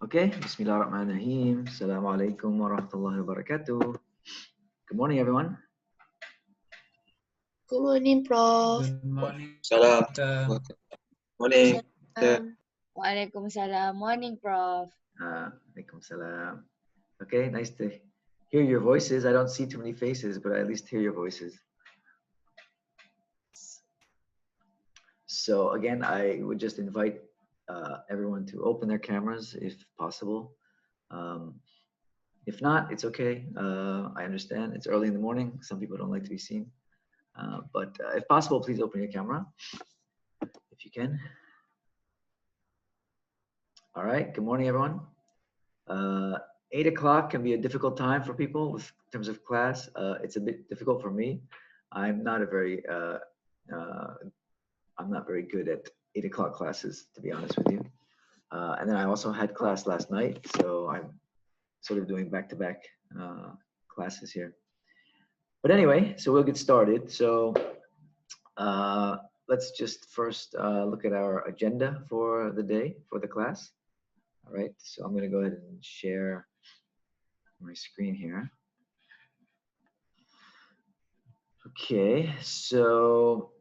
Okay, Bismillahirrahmanirrahim. Assalamu alaikum wa rahmatullahi wa barakatuh. Good morning, everyone. Good morning, Prof. Good morning, Salam. Sir. Morning. Waalaikumsalam. Morning, Prof. Alaikum salam. Okay, nice to hear your voices. I don't see too many faces, but I at least hear your voices. So again, I would just invite everyone to open their cameras if possible. If not, it's okay. I understand it's early in the morning. Some people don't like to be seen. But if possible, please open your camera if you can. All right, good morning, everyone. 8 o'clock can be a difficult time for people in terms of class. It's a bit difficult for me. I'm not very good at 8 o'clock classes, to be honest with you. And then I also had class last night, so I'm sort of doing back-to-back classes here. But anyway, so we'll get started. So let's just first look at our agenda for the day, for the class. All right, so I'm going to go ahead and share my screen here. Okay, so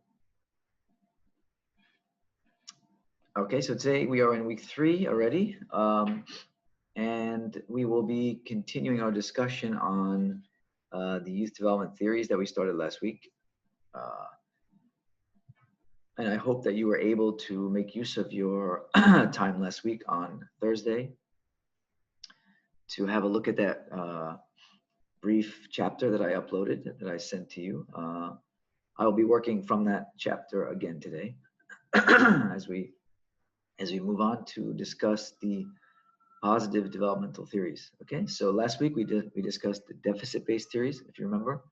today we are in week 3 already, and we will be continuing our discussion on the youth development theories that we started last week. And I hope that you were able to make use of your time last week on Thursday to have a look at that brief chapter that I uploaded, that I sent to you. I will be working from that chapter again today as we move on to discuss the positive developmental theories. Okay, so last week we discussed the deficit-based theories, if you remember,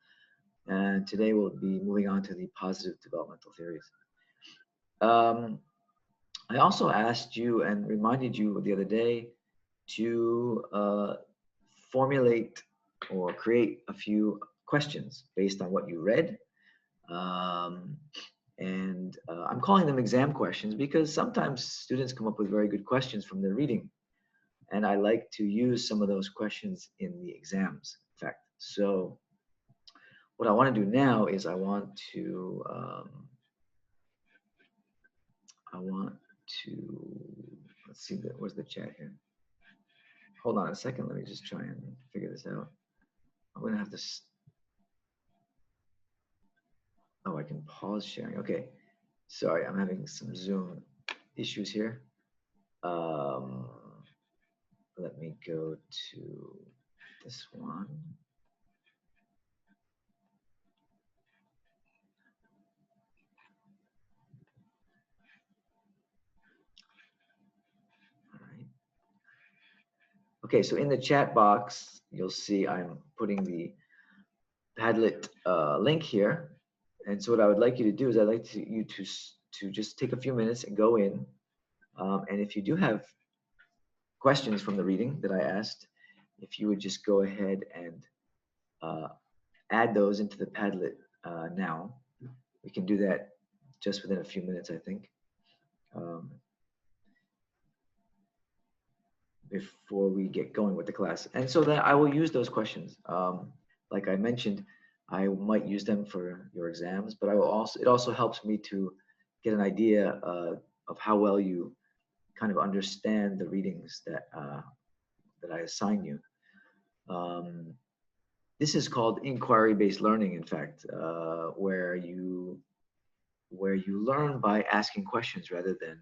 and today we'll be moving on to the positive developmental theories. I also asked you and reminded you the other day to formulate or create a few questions based on what you read. And I'm calling them exam questions because sometimes students come up with very good questions from their reading. And I like to use some of those questions in the exams, in fact. So what I want to do now is I want to let's see, where's the chat here? Hold on a second, let me just try and figure this out. I'm gonna have to, oh, I can pause sharing, okay. Sorry, I'm having some Zoom issues here. Let me go to this one. Okay, so in the chat box, you'll see I'm putting the Padlet link here. And so what I would like you to do is I'd like you to just take a few minutes and go in. And if you do have questions from the reading that I asked, if you would just go ahead and add those into the Padlet now. We can do that just within a few minutes, I think. Before we get going with the class. And so that I will use those questions. Like I mentioned, I might use them for your exams, but it also helps me to get an idea of how well you kind of understand the readings that I assign you. This is called inquiry-based learning, in fact, where you learn by asking questions rather than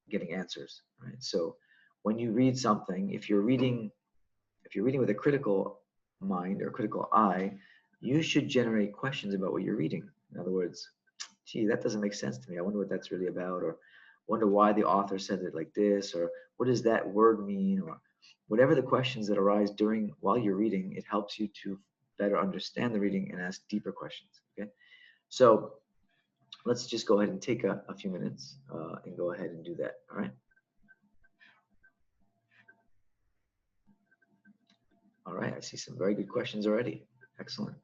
getting answers, right? So when you read something, if you're reading with a critical mind or critical eye, you should generate questions about what you're reading. In other words, gee, that doesn't make sense to me. I wonder what that's really about, or wonder why the author said it like this, or what does that word mean, or whatever the questions that arise while you're reading, it helps you to better understand the reading and ask deeper questions, okay? So let's just go ahead and take a few minutes and go ahead and do that, all right? All right, I see some very good questions already. Excellent.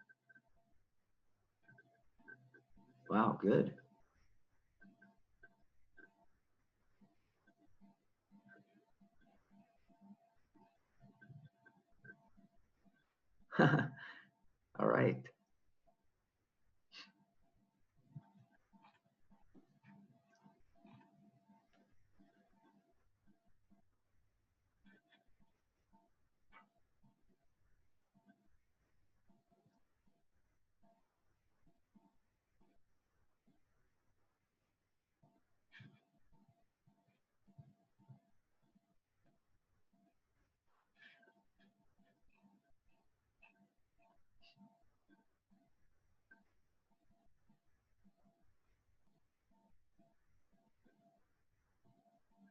Wow, good. All right.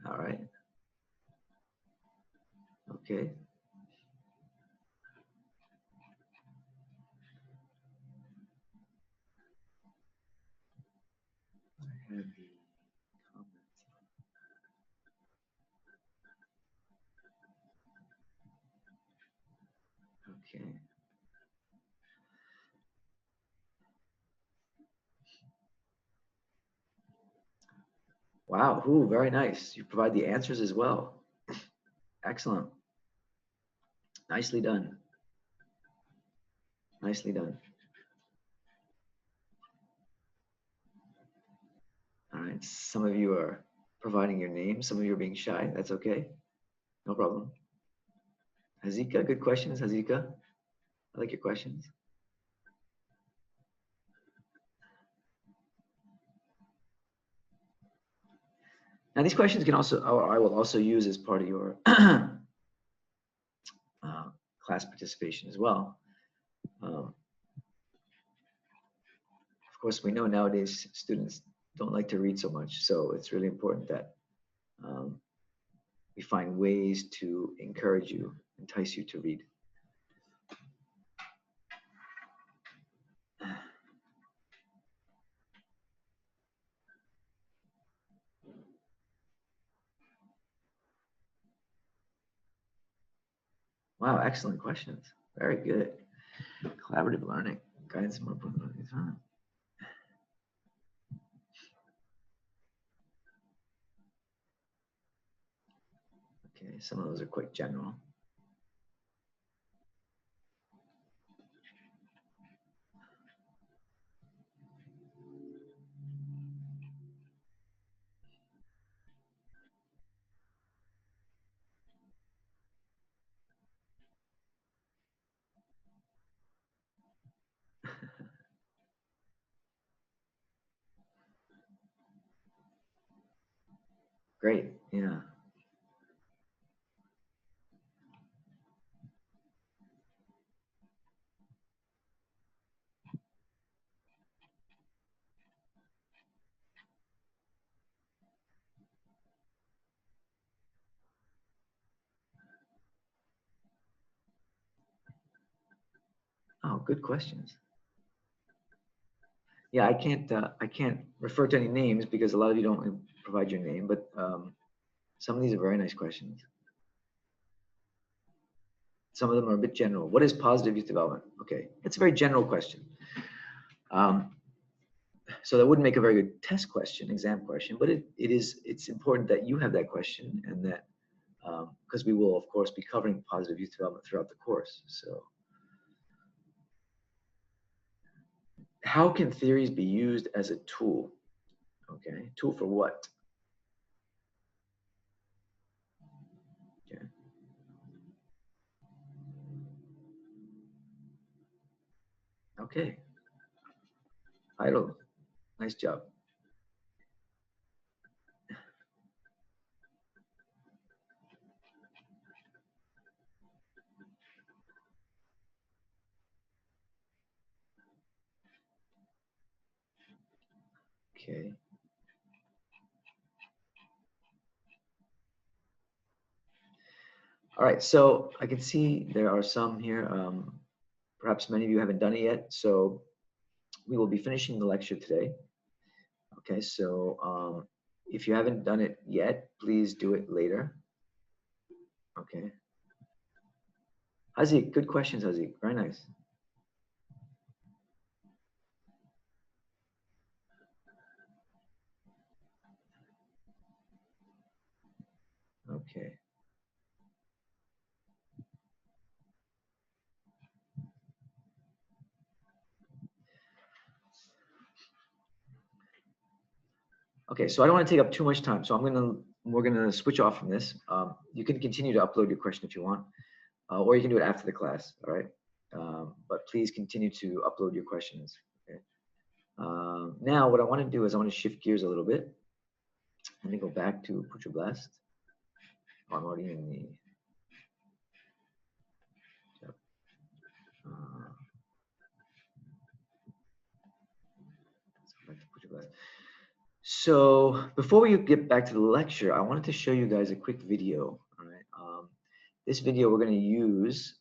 All right. Okay. I have the comments. Okay. Wow. Ooh, very nice. You provide the answers as well. Excellent. Nicely done. Nicely done. All right. Some of you are providing your name. Some of you are being shy. That's okay. No problem. Hazika, good questions. Hazika, I like your questions. Now these questions can also, I will also use as part of your class participation as well. Of course, we know nowadays students don't like to read so much, so it's really important that we find ways to encourage you, entice you to read. Wow, excellent questions. Very good. Collaborative learning, guidance, more important. Okay, some of those are quite general. Great, yeah. Oh, good questions. Yeah, I can't refer to any names because a lot of you don't provide your name, but some of these are very nice questions. Some of them are a bit general. What is positive youth development? Okay, it's a very general question. So that wouldn't make a very good test question, exam question, but it's important that you have that question and that because we will of course be covering positive youth development throughout the course. So how can theories be used as a tool? Okay, tool for what? Okay. Okay. Idle. Nice job. Okay. All right, so I can see there are some here. Perhaps many of you haven't done it yet. So we will be finishing the lecture today. Okay, so if you haven't done it yet, please do it later. Okay. Hazik, good questions, Hazik. Very nice. Okay. Okay, so I don't want to take up too much time, so we're gonna switch off from this. You can continue to upload your question if you want, or you can do it after the class. All right, but please continue to upload your questions. Okay. Now, what I want to do is I want to shift gears a little bit. Let me go back to Put Your Blast. Oh, I'm already in the. Let's go back to Put Your Blast. So before we get back to the lecture, I wanted to show you guys a quick video. All right. This video we're going to use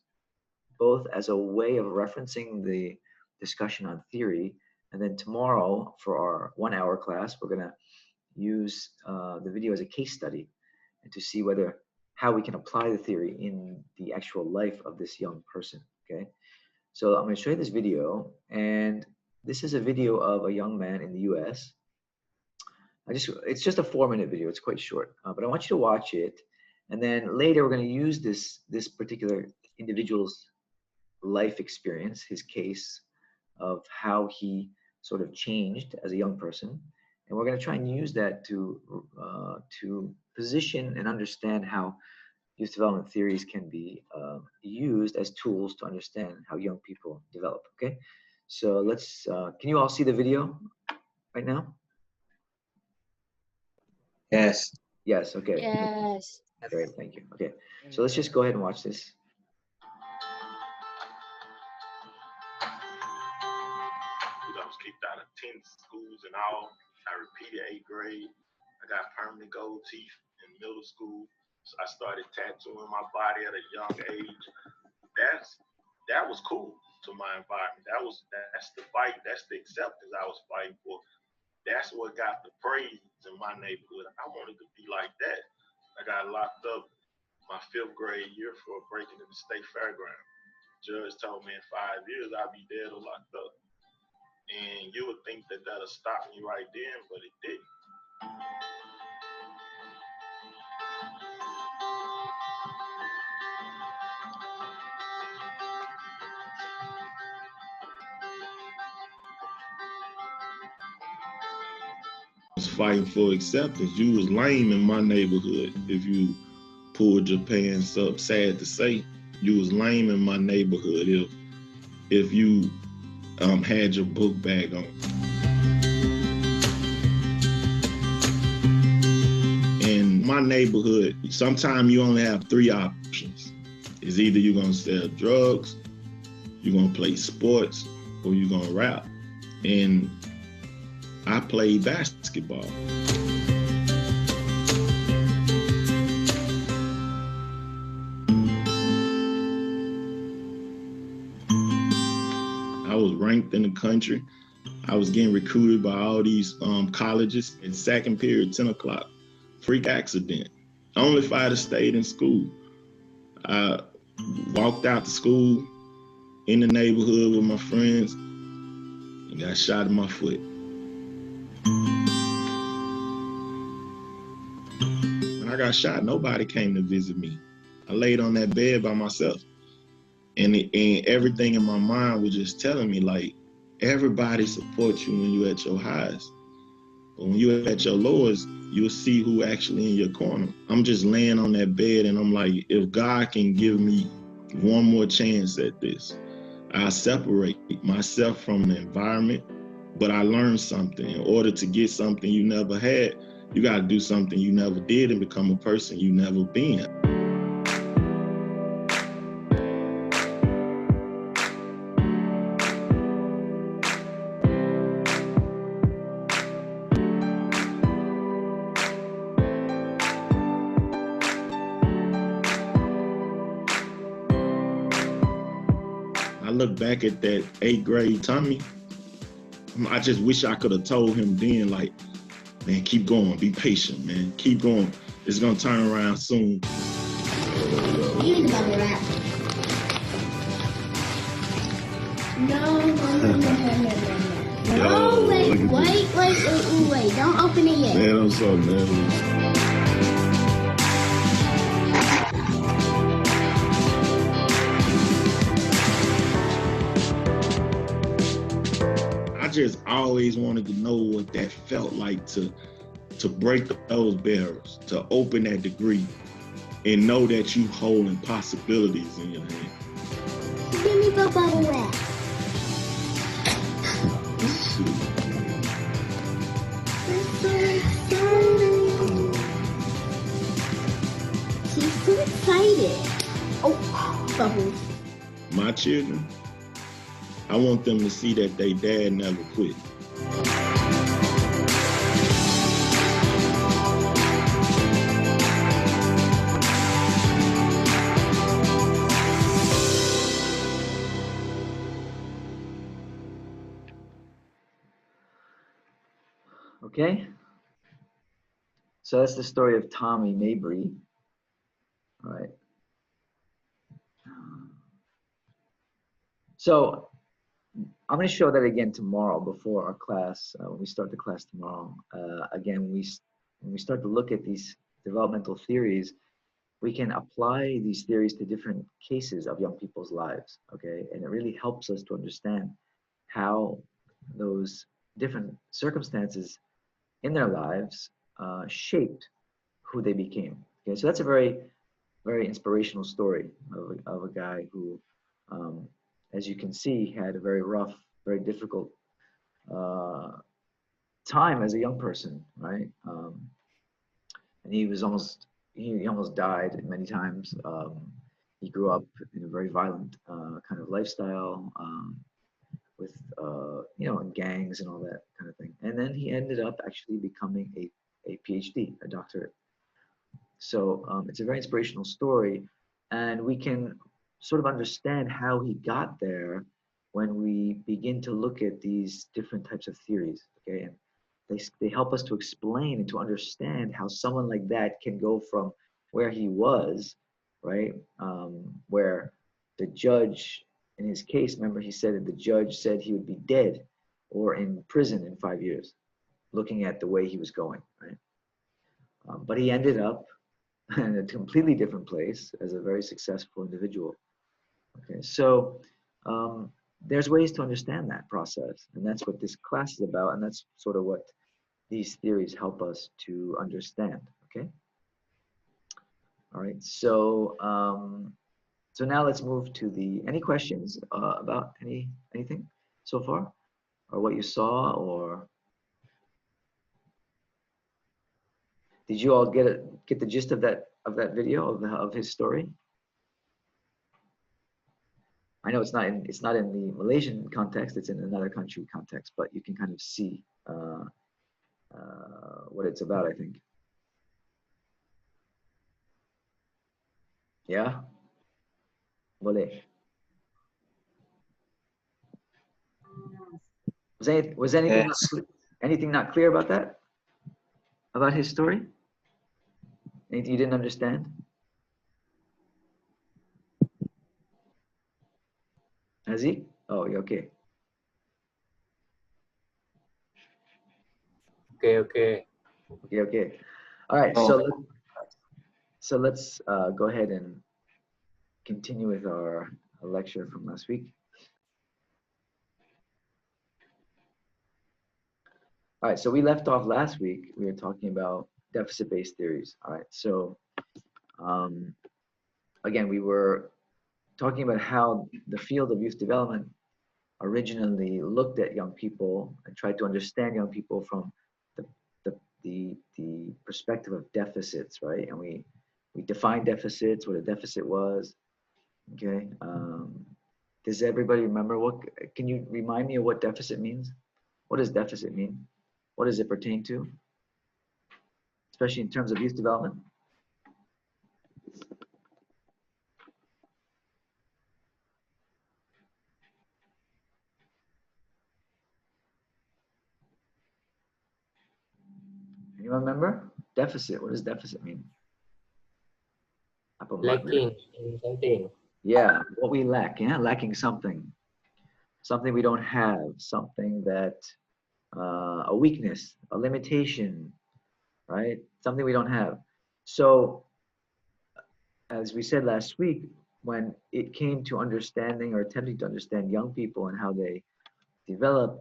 both as a way of referencing the discussion on theory, and then tomorrow for our 1 hour class, we're going to use the video as a case study and to see how we can apply the theory in the actual life of this young person. Okay. So I'm going to show you this video, and this is a video of a young man in the US. It's just a 4-minute video. It's quite short, but I want you to watch it. And then later we're going to use this particular individual's life experience, his case of how he sort of changed as a young person. And we're going to try and use that to position and understand how youth development theories can be used as tools to understand how young people develop. Okay. So let's, can you all see the video right now? Yes. Yes, okay. Yes. Great, thank you. Okay, so let's just go ahead and watch this. I was kicked out of 10 schools and all. I repeated 8th grade. I got permanent gold teeth in middle school. So I started tattooing my body at a young age. That was cool to my environment. That's the fight. That's the acceptance I was fighting for. That's what got the praise in my neighborhood. I wanted to be like that. I got locked up my 5th grade year for breaking in the state fairground. Judge told me in 5 years I'd be dead or locked up. And you would think that that'll stop me right then, but it didn't. Was fighting for acceptance. You was lame in my neighborhood. If you pulled your pants up, sad to say, you was lame in my neighborhood. If you had your book bag on. In my neighborhood, sometimes you only have 3 options. It's either you're gonna sell drugs, you're gonna play sports, or you're gonna rap. And I played basketball. I was ranked in the country. I was getting recruited by all these colleges. In second period, 10 o'clock, freak accident. Only if I had stayed in school. I walked out to school in the neighborhood with my friends and got shot in my foot. When I got shot, nobody came to visit me. I laid on that bed by myself. And everything in my mind was just telling me, like, everybody supports you when you're at your highest. But when you're at your lowest, you'll see who actually in your corner. I'm just laying on that bed and I'm like, if God can give me one more chance at this, I separate myself from the environment, but I learned something. In order to get something you never had, you got to do something you never did and become a person you never been. I look back at that 8th grade Tommy, I just wish I could have told him then, like, man, keep going, be patient, man, keep going. It's gonna turn around soon. You gonna rap. No, wait, don't open it yet. Man, I'm so nervous. I just always wanted to know what that felt like to to break those barriers, to open that degree, and know that you holding possibilities in your hand. Give me the bubble wrap. That's so exciting. She's so excited. Oh, bubbles. My children, I want them to see that they dad never quit. Okay. So that's the story of Tommy Mabry. All right. So I'm going to show that again tomorrow before our class, when we start the class tomorrow. Again, when we start to look at these developmental theories, we can apply these theories to different cases of young people's lives, okay? And it really helps us to understand how those different circumstances in their lives shaped who they became. Okay, so that's a very, very inspirational story of a guy who, as you can see, had a very rough, very difficult time as a young person, right? And he was almost, he almost died many times. He grew up in a very violent kind of lifestyle with, you know, gangs and all that kind of thing. And then he ended up actually becoming a PhD, a doctorate. So it's a very inspirational story, and we can sort of understand how he got there when we begin to look at these different types of theories, okay? And they help us to explain and to understand how someone like that can go from where he was, right? Where the judge, in his case, remember he said that the judge said he would be dead or in prison in 5 years, looking at the way he was going, right? But he ended up in a completely different place as a very successful individual. Okay, so there's ways to understand that process, and that's what this class is about, and that's sort of what these theories help us to understand. Okay. All right. So so now let's move to the any questions about anything so far, or what you saw, or did you all get the gist of that video of his story? I know it's not in the Malaysian context; it's in another country context, but you can kind of see what it's about, I think. Yeah, boleh. Was anything anything not clear about that? About his story? Anything you didn't understand? Has he? Oh, you're okay. Okay. Okay. All right. So let's go ahead and continue with our lecture from last week. All right. So we left off last week. We were talking about deficit-based theories. All right. So again, we were talking about how the field of youth development originally looked at young people and tried to understand young people from the perspective of deficits, right? And we defined deficits, what a deficit was. Okay. Does everybody remember can you remind me of what deficit means? What does deficit mean? What does it pertain to? Especially in terms of youth development? Anyone remember? Deficit, what does deficit mean? Lacking in something. Yeah, what we lack, yeah, lacking something. Something we don't have, something that, a weakness, a limitation, right? Something we don't have. So, as we said last week, when it came to understanding or attempting to understand young people and how they develop,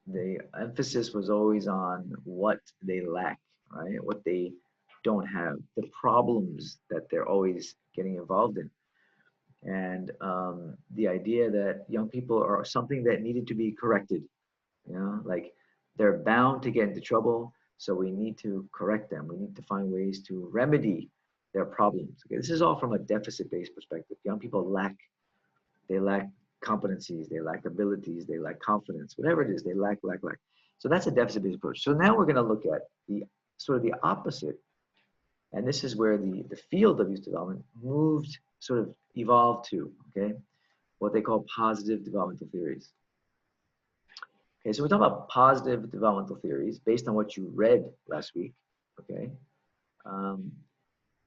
the emphasis was always on what they lack, right? What they don't have, the problems that they're always getting involved in. And the idea that young people are something that needed to be corrected, you know, like they're bound to get into trouble, so we need to correct them. We need to find ways to remedy their problems. Okay, this is all from a deficit-based perspective. Young people they lack competencies, they lack abilities, they lack confidence, whatever it is, they lack. So that's a deficit-based approach. So now we're going to look at the sort of the opposite, and this is where the field of youth development moved, sort of evolved to, okay, what they call positive developmental theories. Okay, so we talk about positive developmental theories based on what you read last week, okay?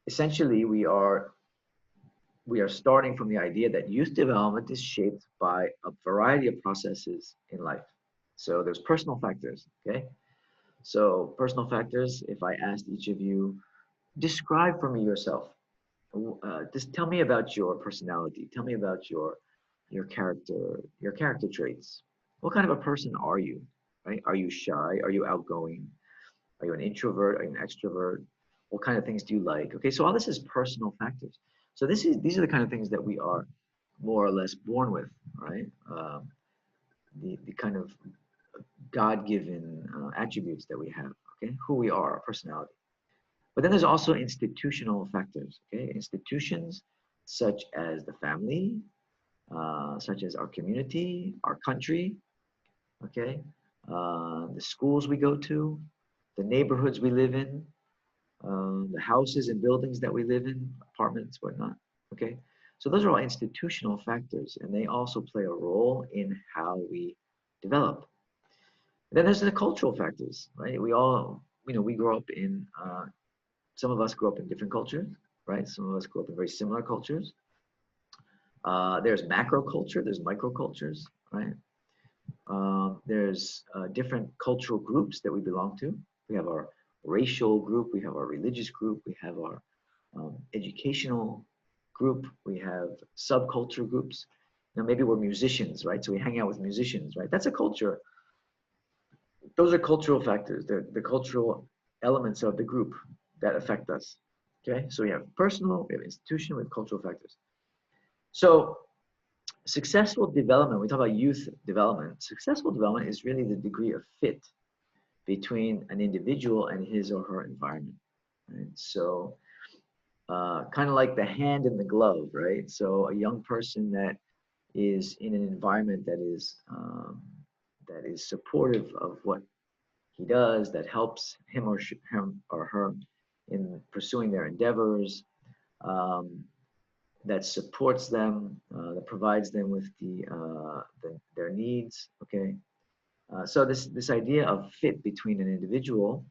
Essentially, we are starting from the idea that youth development is shaped by a variety of processes in life. So there's personal factors, okay? So personal factors, if I asked each of you, describe for me yourself. Just tell me about your personality. Tell me about your character traits. What kind of a person are you, right? Are you shy? Are you outgoing? Are you an introvert? Are you an extrovert? What kind of things do you like? Okay, so all this is personal factors. So these are the kind of things that we are more or less born with, right? The kind of God-given attributes that we have, okay? Who we are, our personality. But then there's also institutional factors, okay? Institutions such as the family, such as our community, our country, okay? The schools we go to, the neighborhoods we live in, the houses and buildings that we live in, apartments, whatnot, okay? So those are all institutional factors, and they also play a role in how we develop. And then there's the cultural factors, right? We all, we grow up in, some of us grow up in different cultures, right? Some of us grow up in very similar cultures. There's macro culture, there's micro cultures, right? There's different cultural groups that we belong to. We have our racial group, we have our religious group, we have our educational group, we have subculture groups. Maybe we're musicians, right? So we hang out with musicians, right? That's a culture. Those are cultural factors. They're the cultural elements of the group that affect us. Okay, so we have personal, we have institutional, we have cultural factors. So successful development, we talk about youth development. Successful development is really the degree of fit between an individual and his or her environment. Right? So kind of like the hand in the glove, right? So a young person that is in an environment that is supportive of what he does, that helps him or her in pursuing their endeavors, that supports them, that provides them with their needs. Okay, so this idea of fit between an individual,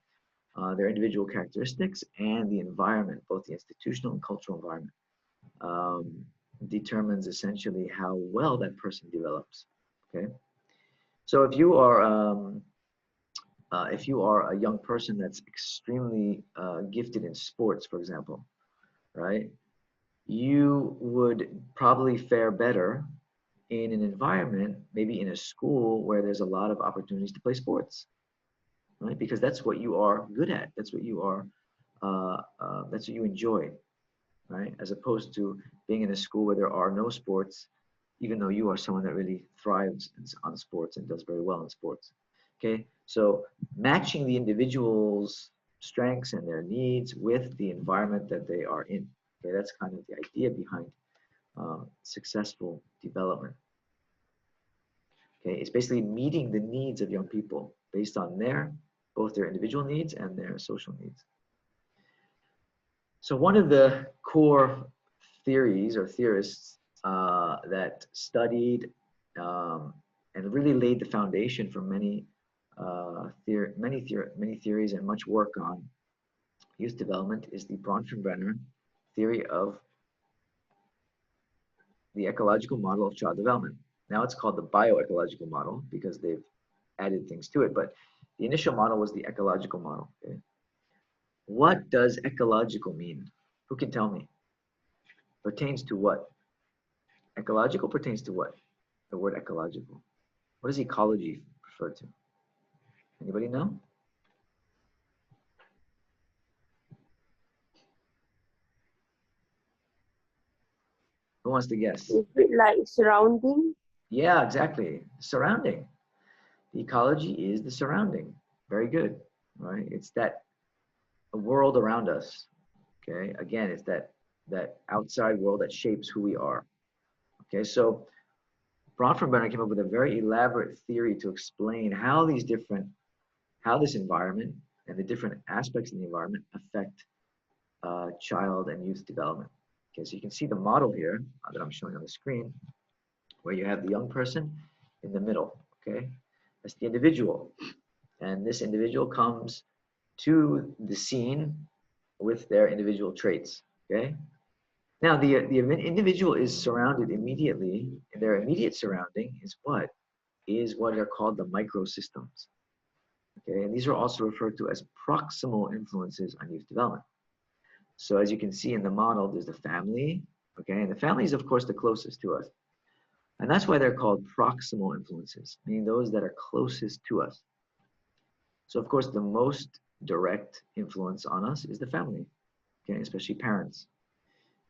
their individual characteristics, and the environment, both the institutional and cultural environment, determines essentially how well that person develops. Okay, so if you are a young person that's extremely gifted in sports, for example, right, you would probably fare better in an environment, maybe in a school where there's a lot of opportunities to play sports, right? Because that's what you are good at. That's what you are. That's what you enjoy, right? As opposed to being in a school where there are no sports, even though you are someone that really thrives on sports and does very well in sports. Okay, so matching the individual's strengths and their needs with the environment that they are in. Okay, that's kind of the idea behind successful development. Okay, it's basically meeting the needs of young people based on both their individual needs and their social needs. So one of the core theories or theorists that studied and really laid the foundation for many theories and much work on youth development is the Bronfenbrenner theory of the ecological model of child development. Now it's called the bioecological model because they've added things to it, but the initial model was the ecological model. Okay? What does ecological mean? Who can tell me? Pertains to what? Ecological pertains to what? The word ecological. What does ecology refer to? Anybody know? Who wants to guess? Is it like surrounding? Yeah, exactly. Surrounding. The ecology is the surrounding. Very good, right? It's that world around us. Okay, again, it's that outside world that shapes who we are. Okay, so Bronfenbrenner came up with a very elaborate theory to explain how this environment and the different aspects of the environment affect child and youth development. Okay, so you can see the model here that I'm showing on the screen, where you have the young person in the middle. Okay, that's the individual, and this individual comes to the scene with their individual traits. Okay, now the individual is surrounded immediately, and their immediate surrounding is what are called the microsystems. Okay, and these are also referred to as proximal influences on youth development. So as you can see in the model, there's the family. Okay, and the family is of course the closest to us, and that's why they're called proximal influences, meaning those that are closest to us. So of course, the most direct influence on us is the family, okay, especially parents.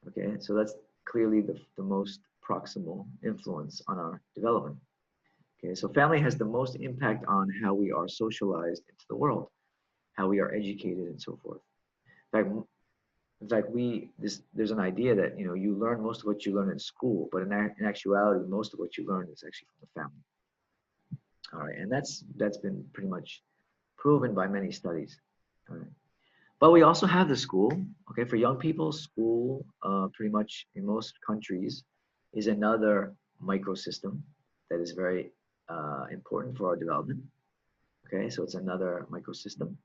Okay, so that's clearly the most proximal influence on our development. Okay, so family has the most impact on how we are socialized into the world, how we are educated, and so forth. In fact, there's an idea that you learn most of what you learn in school, but in actuality, most of what you learn is actually from the family. All right, and that's been pretty much proven by many studies. All right. But we also have the school. Okay, for young people, school pretty much in most countries is another microsystem that is very important for our development. Okay, so it's another microsystem.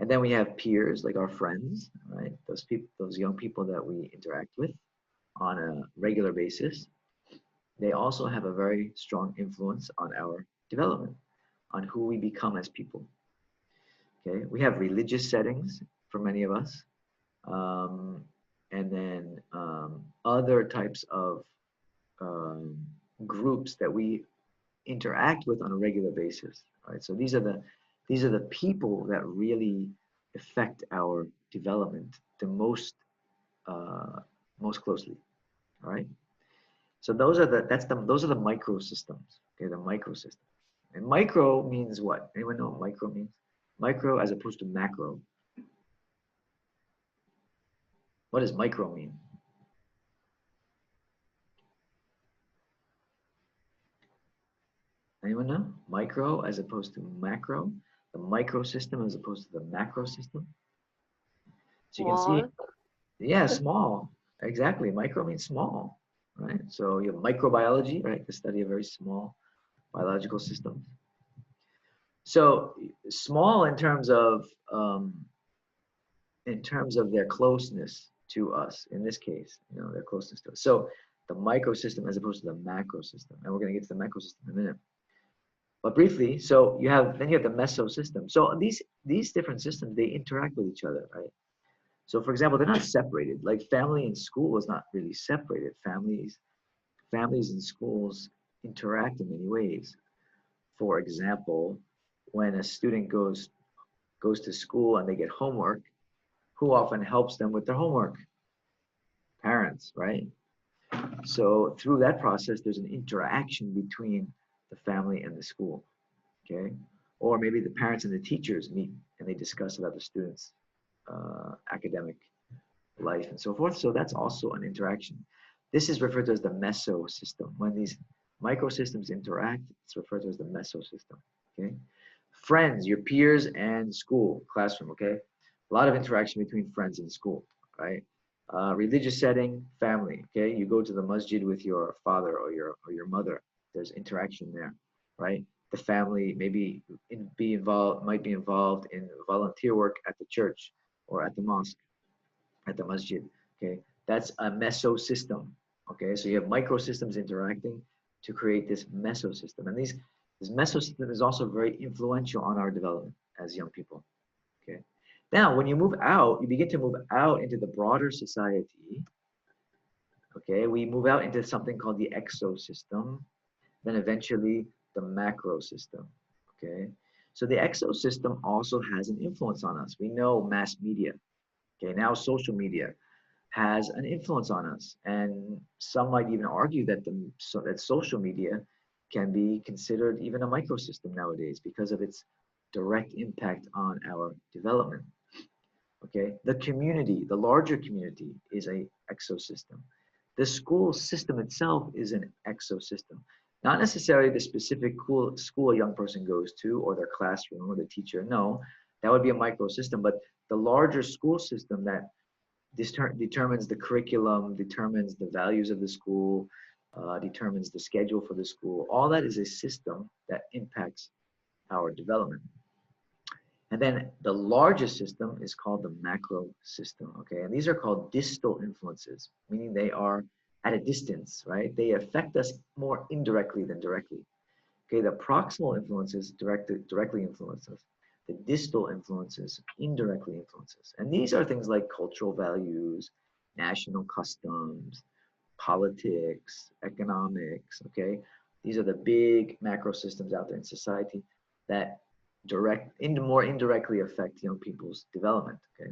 And then we have peers, like our friends, right? Those young people that we interact with on a regular basis. They also have a very strong influence on our development, on who we become as people. Okay, we have religious settings for many of us, and then other types of groups that we interact with on a regular basis. Right, so these are the people that really affect our development the most closely. All right, so those are the microsystems. Okay, the microsystem. And micro means what? Anyone know what micro means? Micro as opposed to macro. What does micro mean? Anyone know? Micro as opposed to macro. The microsystem as opposed to the macro system. So you can see, yeah, small. Exactly. Micro means small, right? So you have microbiology, right? The study of very small biological systems. So small in terms of their closeness to us. In this case, their closeness to us. So the microsystem as opposed to the macro system, and we're going to get to the macro system in a minute. But briefly, so you have the mesosystem. So these different systems, they interact with each other, right? So for example, they're not separated. Like family and school is not really separated. Families and schools interact in many ways. For example, when a student goes to school and they get homework, who often helps them with their homework? Parents, right? So through that process, there's an interaction between the family and the school, okay? Or maybe the parents and the teachers meet and they discuss about the students' academic life and so forth. So that's also an interaction. This is referred to as the mesosystem. When these microsystems interact, it's referred to as the mesosystem, okay? Friends, your peers, and school, classroom, okay? A lot of interaction between friends and school, right? Religious setting, family, okay? You go to the masjid with your father or your mother. There's interaction there, right? The family might be involved in volunteer work at the church or at the mosque, at the masjid, okay? That's a mesosystem, okay? So you have microsystems interacting to create this mesosystem. And this mesosystem is also very influential on our development as young people, okay? Now, when you move out, you begin to move out into the broader society, okay? We move out into something called the exosystem, then eventually the macro system, okay? So the exosystem also has an influence on us. We know mass media, okay? Now social media. has an influence on us. And some might even argue that that social media can be considered even a microsystem nowadays because of its direct impact on our development. Okay, the community, the larger community, is a exosystem. The school system itself is an exosystem. Not necessarily the specific school a young person goes to or their classroom or the teacher. No, that would be a microsystem. But the larger school system that determines the curriculum, determines the values of the school, determines the schedule for the school. All that is a system that impacts our development. And then the largest system is called the macro system, okay? And these are called distal influences, meaning they are at a distance, right? They affect us more indirectly than directly. Okay, the proximal influences directly influence us. The distal influences indirectly influence us. And these are things like cultural values, national customs, politics, economics, okay? These are the big macro systems out there in society that more indirectly affect young people's development, okay?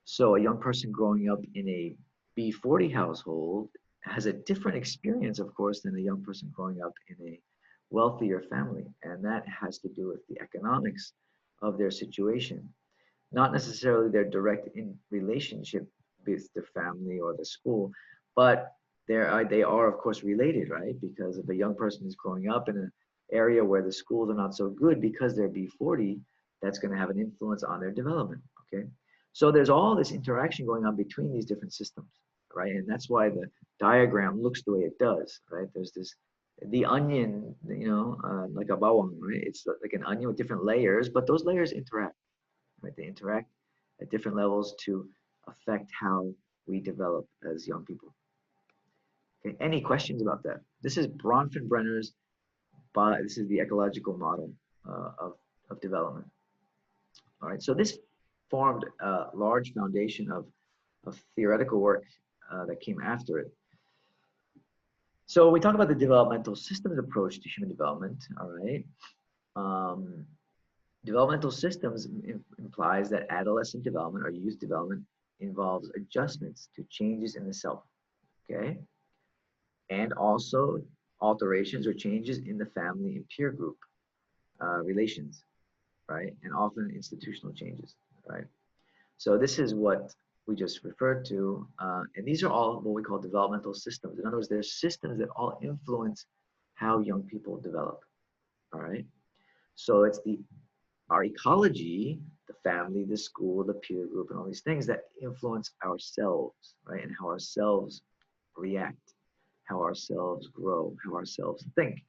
So a young person growing up in a B40 household has a different experience, of course, than a young person growing up in a wealthier family. And that has to do with the economics of their situation, not necessarily their direct in relationship with their family or the school, but they are, of course, related, right? Because if a young person is growing up in an area where the schools are not so good because they're B40, that's going to have an influence on their development, okay? So there's all this interaction going on between these different systems, right? And that's why the diagram looks the way it does, right? There's the onion, like a bawang, right? It's like an onion with different layers, but those layers interact, right? They interact at different levels to affect how we develop as young people. Okay, any questions about that? This is Bronfenbrenner's, this is the ecological model of development. All right, so this formed a large foundation of theoretical work that came after it. So we talk about the developmental systems approach to human development, all right? Developmental systems implies that adolescent development or youth development involves adjustments to changes in the self, okay? And also alterations or changes in the family and peer group relations, right? And often institutional changes, right? So this is what we just referred to. And these are all what we call developmental systems. In other words, there's systems that all influence how young people develop, all right? So it's our ecology, the family, the school, the peer group, and all these things that influence ourselves, right? And how ourselves react, how ourselves grow, how ourselves think,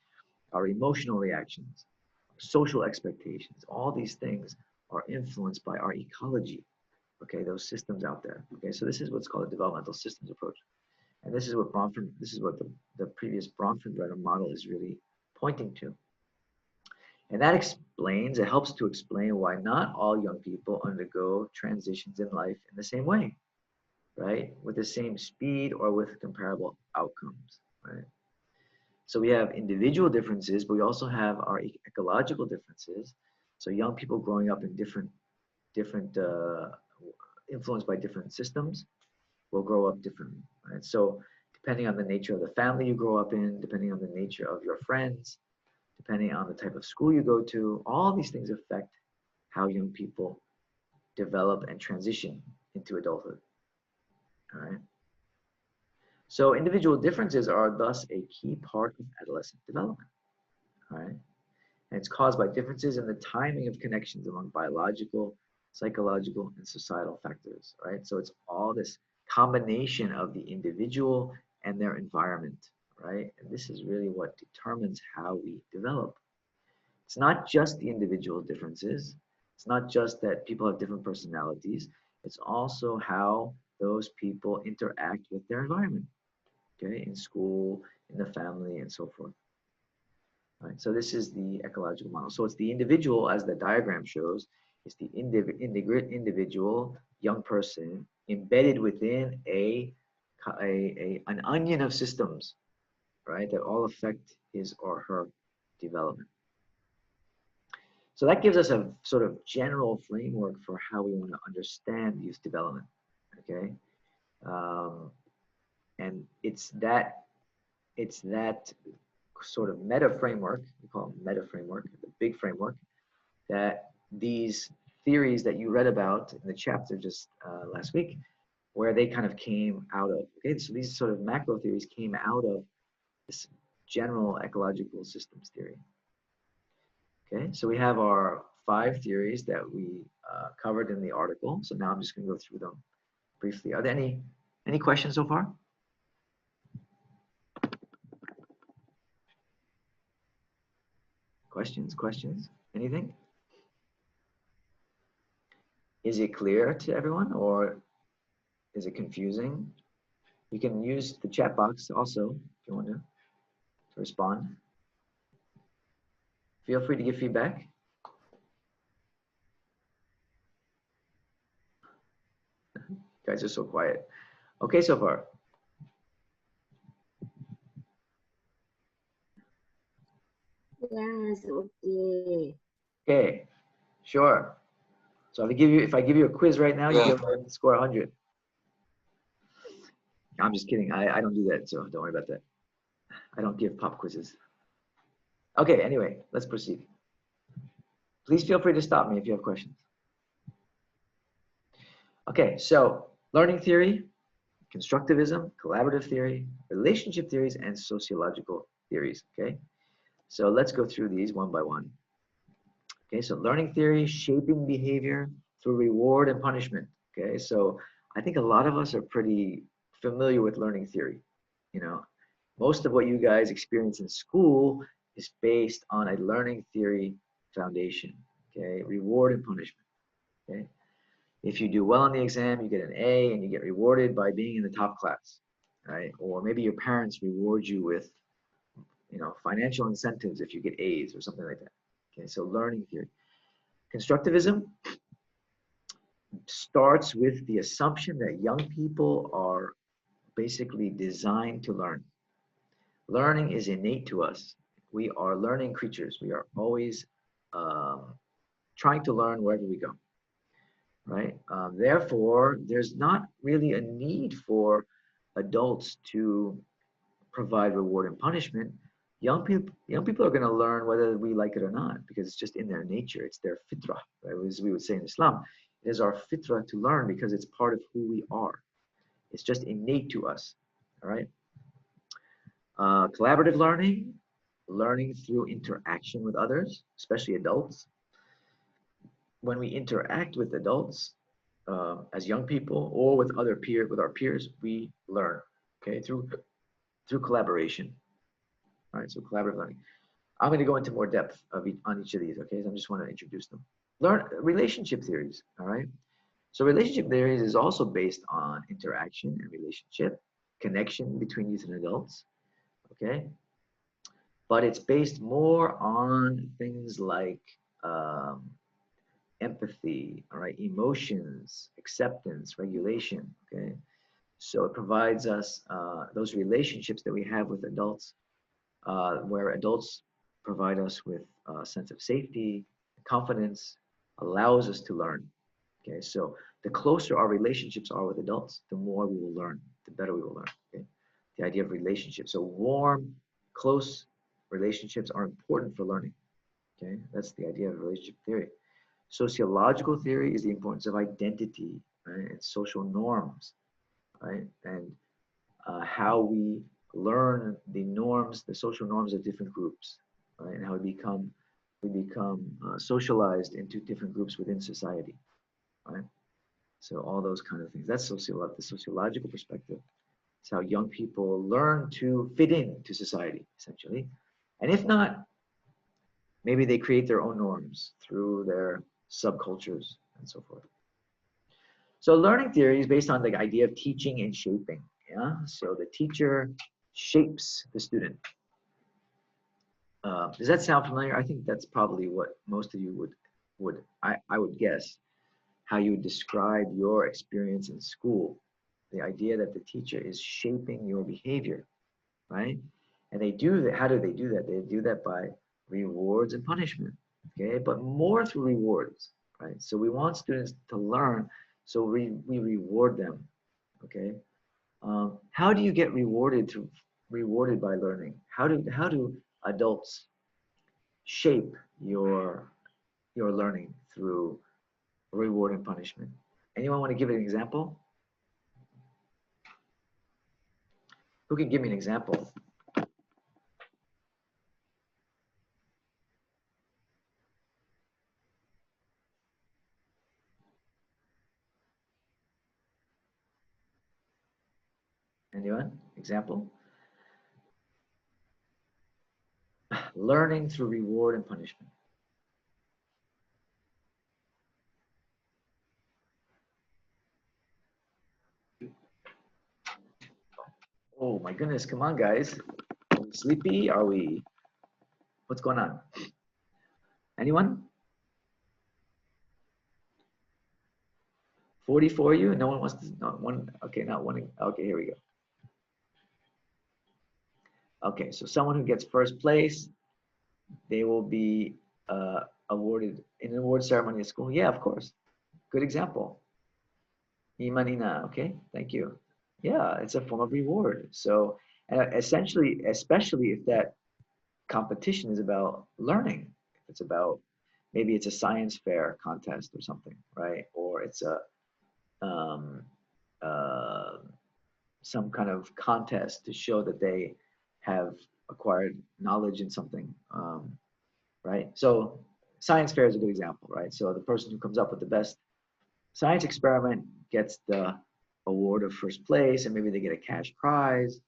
our emotional reactions, social expectations, all these things are influenced by our ecology, okay, those systems out there, okay? So this is what's called a developmental systems approach. And this is what the previous Bronfenbrenner model is really pointing to. And that it helps to explain why not all young people undergo transitions in life in the same way, right? With the same speed or with comparable outcomes, right? So we have individual differences, but we also have our ecological differences. So young people growing up in different influenced by different systems will grow up differently, right? So depending on the nature of the family you grow up in, depending on the nature of your friends, depending on the type of school you go to, all these things affect how young people develop and transition into adulthood, all right? So individual differences are thus a key part of adolescent development, all right? And it's caused by differences in the timing of connections among biological, psychological, and societal factors, right? So it's all this combination of the individual and their environment, right? And this is really what determines how we develop. It's not just the individual differences. It's not just that people have different personalities. It's also how those people interact with their environment, okay? In school, in the family, and so forth. Right, so this is the ecological model. So it's the individual, as the diagram shows, it's the individual young person embedded within an onion of systems, right, that all affect his or her development. So that gives us a sort of general framework for how we want to understand youth development, okay? And it's that sort of meta framework, we call it meta framework, the big framework, that these theories that you read about in the chapter just last week, where they kind of came out of. Okay, so these sort of macro theories came out of this general ecological systems theory. Okay, so we have our 5 theories that we covered in the article. So now I'm just going to go through them briefly. Are there any questions so far? Questions? Anything? Is it clear to everyone, or is it confusing? You can use the chat box also if you want to respond. Feel free to give feedback. You guys are so quiet. Okay, so far. Yes, okay. Okay, sure. So if I give you a quiz right now, you can score 100. I'm just kidding. I don't do that, so don't worry about that. I don't give pop quizzes. Okay, anyway, let's proceed. Please feel free to stop me if you have questions. Okay, so learning theory, constructivism, collaborative theory, relationship theories, and sociological theories, okay? So let's go through these one by one. Okay, so learning theory, shaping behavior through reward and punishment, okay? So I think a lot of us are pretty familiar with learning theory. You know, most of what you guys experience in school is based on a learning theory foundation, okay? Reward and punishment, okay? If you do well on the exam, you get an A and you get rewarded by being in the top class, right? Or maybe your parents reward you with, you know, financial incentives if you get A's or something like that. Okay, so learning theory. Constructivism starts with the assumption that young people are basically designed to learn. Learning is innate to us. We are learning creatures. We are always trying to learn wherever we go, right? Therefore, there's not really a need for adults to provide reward and punishment. Young people are going to learn whether we like it or not, because it's just in their nature. It's their fitrah, right? As we would say in Islam. It is our fitrah to learn because it's part of who we are. It's just innate to us, all right? Collaborative learning, learning through interaction with others, especially adults. When we interact with adults, as young people or with our peers, we learn, okay, through collaboration. All right, so collaborative learning. I'm going to go into more depth on each of these, okay? So I just want to introduce them. Learn relationship theories, all right? So relationship theories is also based on interaction and relationship, connection between youth and adults, okay? But it's based more on things like empathy, all right, emotions, acceptance, regulation, okay? So it provides us those relationships that we have with adults, where adults provide us with a sense of safety, confidence, allows us to learn, okay? So the closer our relationships are with adults, the more we will learn, the better we will learn, okay? The idea of relationships. So warm, close relationships are important for learning, okay? That's the idea of relationship theory. Sociological theory is the importance of identity, right, and social norms, right, and how we learn the norms, the social norms of different groups, right, and how we become socialized into different groups within society, right? So all those kind of things. That's the sociological perspective. It's how young people learn to fit in to society, essentially. And if not, maybe they create their own norms through their subcultures and so forth. So learning theory is based on the idea of teaching and shaping. Yeah. So the teacher shapes the student. Does that sound familiar? I think that's probably what most of you I would guess, how you would describe your experience in school. The idea that the teacher is shaping your behavior, right? And they do that. How do they do that? They do that by rewards and punishment, okay? But more through rewards, right? So we want students to learn, so we reward them, okay? How do you get rewarded by learning? How do adults shape your learning through reward and punishment? Anyone want to give an example? Who can give me an example? Anyone? Example? Learning through reward and punishment. Oh my goodness, come on guys. Are we sleepy? What's going on? Anyone? 40 for you? No one wants to, not one, okay, not one, okay, here we go. Okay, so someone who gets first place, they will be awarded in an award ceremony at school. Yeah, of course. Good example. Imanina, okay, thank you. Yeah, it's a form of reward. So essentially, especially if that competition is about learning, if it's about, maybe it's a science fair contest or something, right? Or it's a um, uh, some kind of contest to show that they have acquired knowledge in something, right? So science fair is a good example, right? So the person who comes up with the best science experiment gets the award of first place, and maybe they get a cash prize.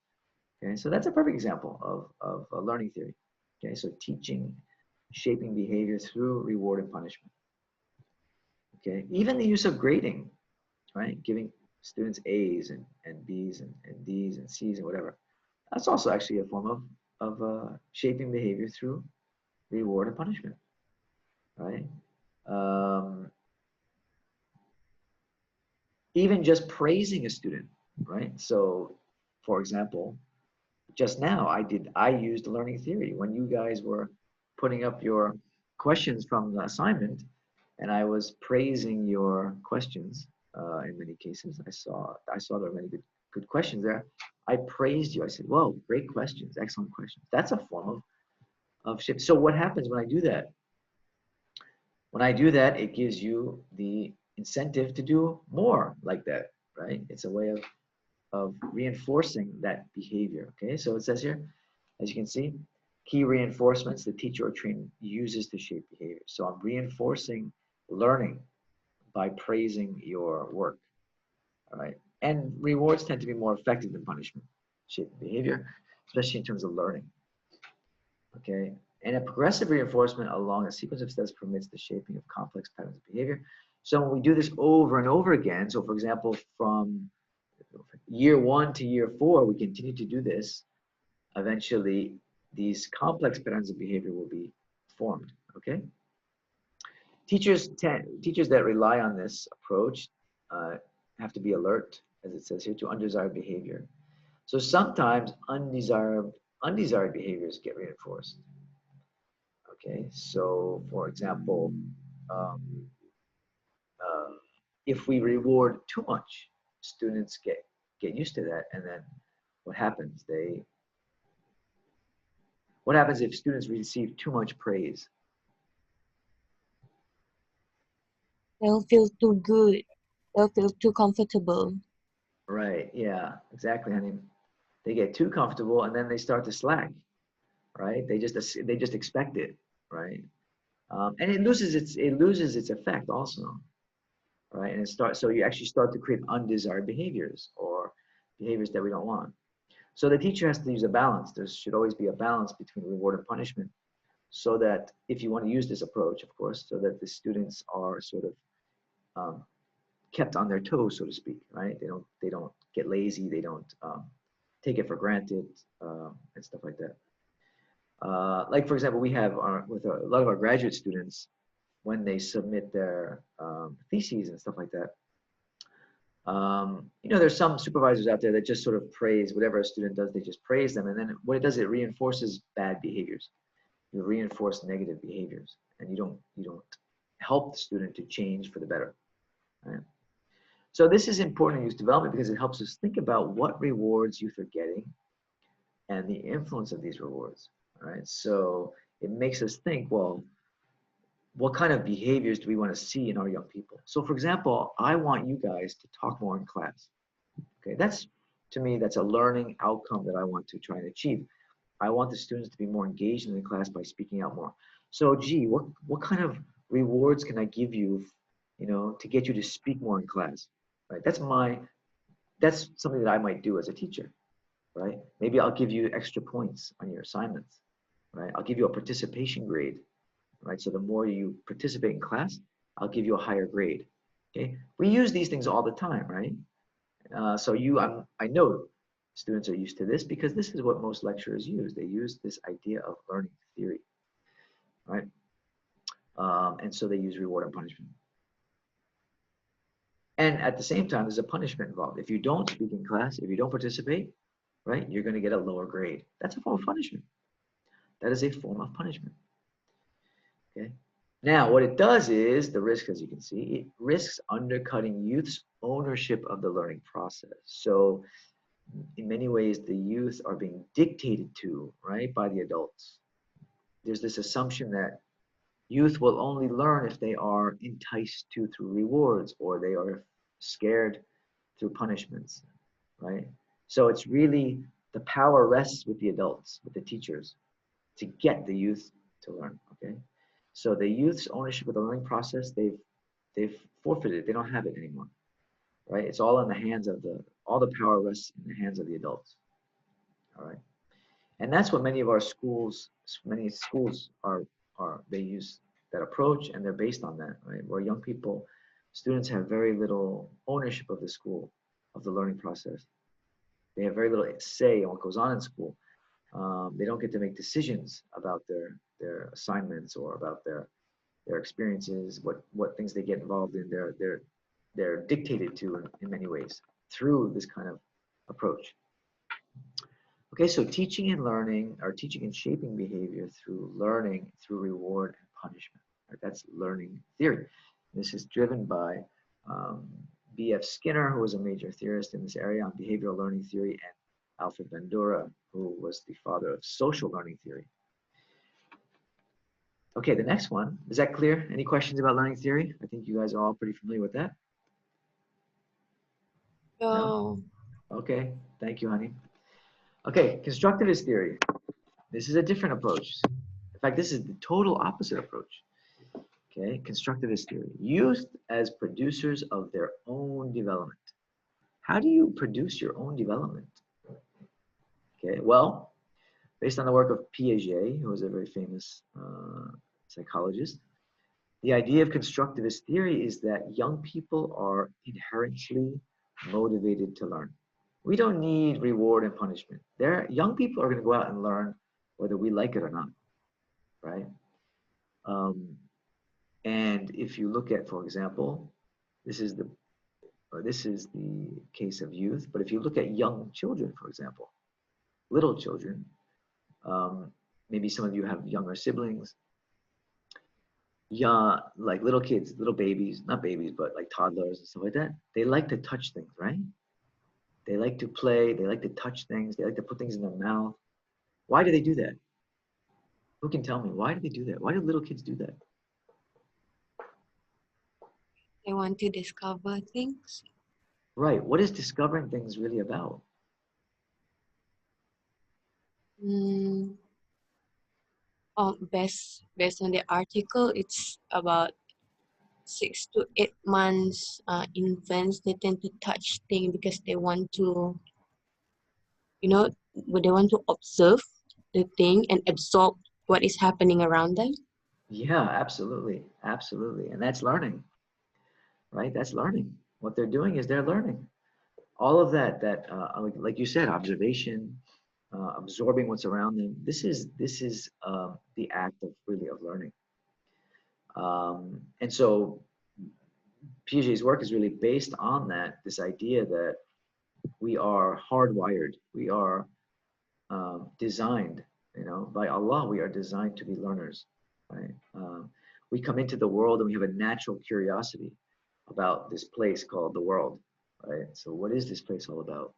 Okay, so that's a perfect example of learning theory. Okay, so teaching, shaping behavior through reward and punishment. Okay, even the use of grading, right? Giving students A's and B's and D's and C's and whatever. That's also actually a form of shaping behavior through reward and punishment, right? Even just praising a student, right? So, for example, just now I used learning theory when you guys were putting up your questions from the assignment, and I was praising your questions. In many cases, I saw there were many good questions there. I praised you. I said, "Whoa, great questions, excellent questions." That's a form of shift. So what happens when I do that? When I do that, it gives you the incentive to do more like that, right? It's a way of reinforcing that behavior. Okay, so it says here, as you can see, key reinforcements the teacher or trainer uses to shape behavior. So I'm reinforcing learning by praising your work. All right, and rewards tend to be more effective than punishment, shaping behavior, especially in terms of learning. Okay, and a progressive reinforcement along a sequence of steps permits the shaping of complex patterns of behavior. So when we do this over and over again, so for example, from year 1 to year 4, we continue to do this. Eventually, these complex patterns of behavior will be formed. Okay. Teachers that rely on this approach have to be alert, as it says here, to undesired behavior. So sometimes undesired behaviors get reinforced. Okay. So, for example, um, if we reward too much, students get used to that, and then what happens? What happens if students receive too much praise? They'll feel too good. They'll feel too comfortable. Right. Yeah. Exactly. I mean, they get too comfortable, and then they start to slack. Right. They just expect it. Right. And it loses its effect also. Right. And so you actually start to create undesired behaviors or behaviors that we don't want. So the teacher has to use a balance. There should always be a balance between reward and punishment, so that if you want to use this approach, of course, so that the students are sort of kept on their toes, so to speak, right? They don't get lazy. They don't take it for granted and stuff like that. Like for example, we have with a lot of our graduate students, when they submit their theses and stuff like that. There's some supervisors out there that just sort of praise whatever a student does. They just praise them, and then what it does, it reinforces bad behaviors. You reinforce negative behaviors, and you don't help the student to change for the better. Right? So this is important in youth development because it helps us think about what rewards youth are getting and the influence of these rewards. All right. So it makes us think, well, what kind of behaviors do we want to see in our young people? So for example, I want you guys to talk more in class. Okay, that's, to me, that's a learning outcome that I want to try and achieve. I want the students to be more engaged in the class by speaking out more. So gee, what kind of rewards can I give you, to get you to speak more in class? Right? That's something that I might do as a teacher, right? Maybe I'll give you extra points on your assignments, right? I'll give you a participation grade, right? So the more you participate in class, I'll give you a higher grade. Okay, we use these things all the time, right? I know students are used to this because this is what most lecturers use. They use this idea of learning theory, right? And so they use reward and punishment. And at the same time, there's a punishment involved. If you don't speak in class, if you don't participate, right, you're going to get a lower grade. That's a form of punishment. That is a form of punishment. Okay. Now, what it does is the risk, as you can see, it risks undercutting youth's ownership of the learning process. So in many ways, the youth are being dictated to, right, by the adults. There's this assumption that youth will only learn if they are enticed to through rewards or they are scared through punishments, right? So it's really the power rests with the adults, with the teachers, to get the youth to learn, okay? So the youth's ownership of the learning process, they've forfeited. They don't have it anymore, right? It's all in the hands of all the power rests in the hands of the adults, all right? And that's what many schools they use that approach, and they're based on that, right? Where young people, students have very little ownership of the school, of the learning process. They have very little say in what goes on in school. They don't get to make decisions about their assignments or about their experiences, what things they get involved in. They're dictated to in many ways through this kind of approach. Okay, so teaching and learning, or teaching and shaping behavior through learning, through reward and punishment. Right? That's learning theory. This is driven by B.F. Skinner, who was a major theorist in this area on behavioral learning theory, and Alfred Bandura, who was the father of social learning theory. Okay, the next one. Is that clear? Any questions about learning theory? I think you guys are all pretty familiar with that. No. Okay, thank you, honey. Okay, constructivist theory. This is a different approach. In fact, this is the total opposite approach. Okay, constructivist theory. Youth as producers of their own development. How do you produce your own development? Okay, well, based on the work of Piaget, who was a very famous psychologist, the idea of constructivist theory is that young people are inherently motivated to learn. We don't need reward and punishment. Young people are going to go out and learn whether we like it or not, right? And if you look at, for example, this is the case of youth, but if you look at young children, for example, little children, maybe some of you have younger siblings, like little kids, little babies, not babies, but like toddlers and stuff like that. They like to touch things, right? They like to play, they like to touch things, they like to put things in their mouth. Why do they do that? Who can tell me? Why do they do that? Why do little kids do that? They want to discover things. Right. What is discovering things really about? Based on the article, it's about 6 to 8 months infants. They tend to touch things because they want to, they want to observe the thing and absorb what is happening around them. Yeah, absolutely. Absolutely. And that's learning, right? That's learning. What they're doing is they're learning. All of that like you said, observation, absorbing what's around them. This is the act of learning. And so Piaget's work is really based on this idea that we are hardwired. We are designed, by Allah, we are designed to be learners, right? We come into the world and we have a natural curiosity about this place called the world, right? So what is this place all about?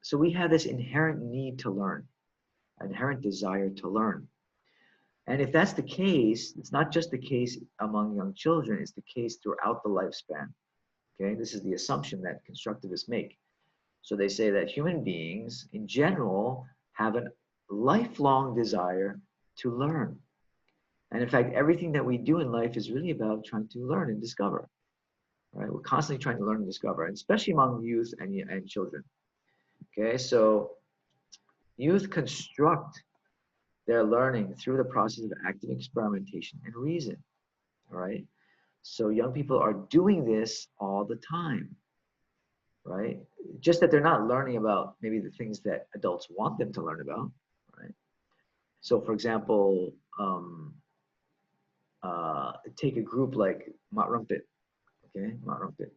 So we have this inherent need to learn, inherent desire to learn. And if that's the case, it's not just the case among young children, it's the case throughout the lifespan. Okay, this is the assumption that constructivists make. So they say that human beings in general have a lifelong desire to learn. And in fact, everything that we do in life is really about trying to learn and discover. Right? We're constantly trying to learn and discover, and especially among youth and children. Okay, so youth construct their learning through the process of active experimentation and reason. All right, so young people are doing this all the time, right? Just that they're not learning about maybe the things that adults want them to learn about, right? So, for example, take a group like Mat Rumpet, okay, Mat Rumpet.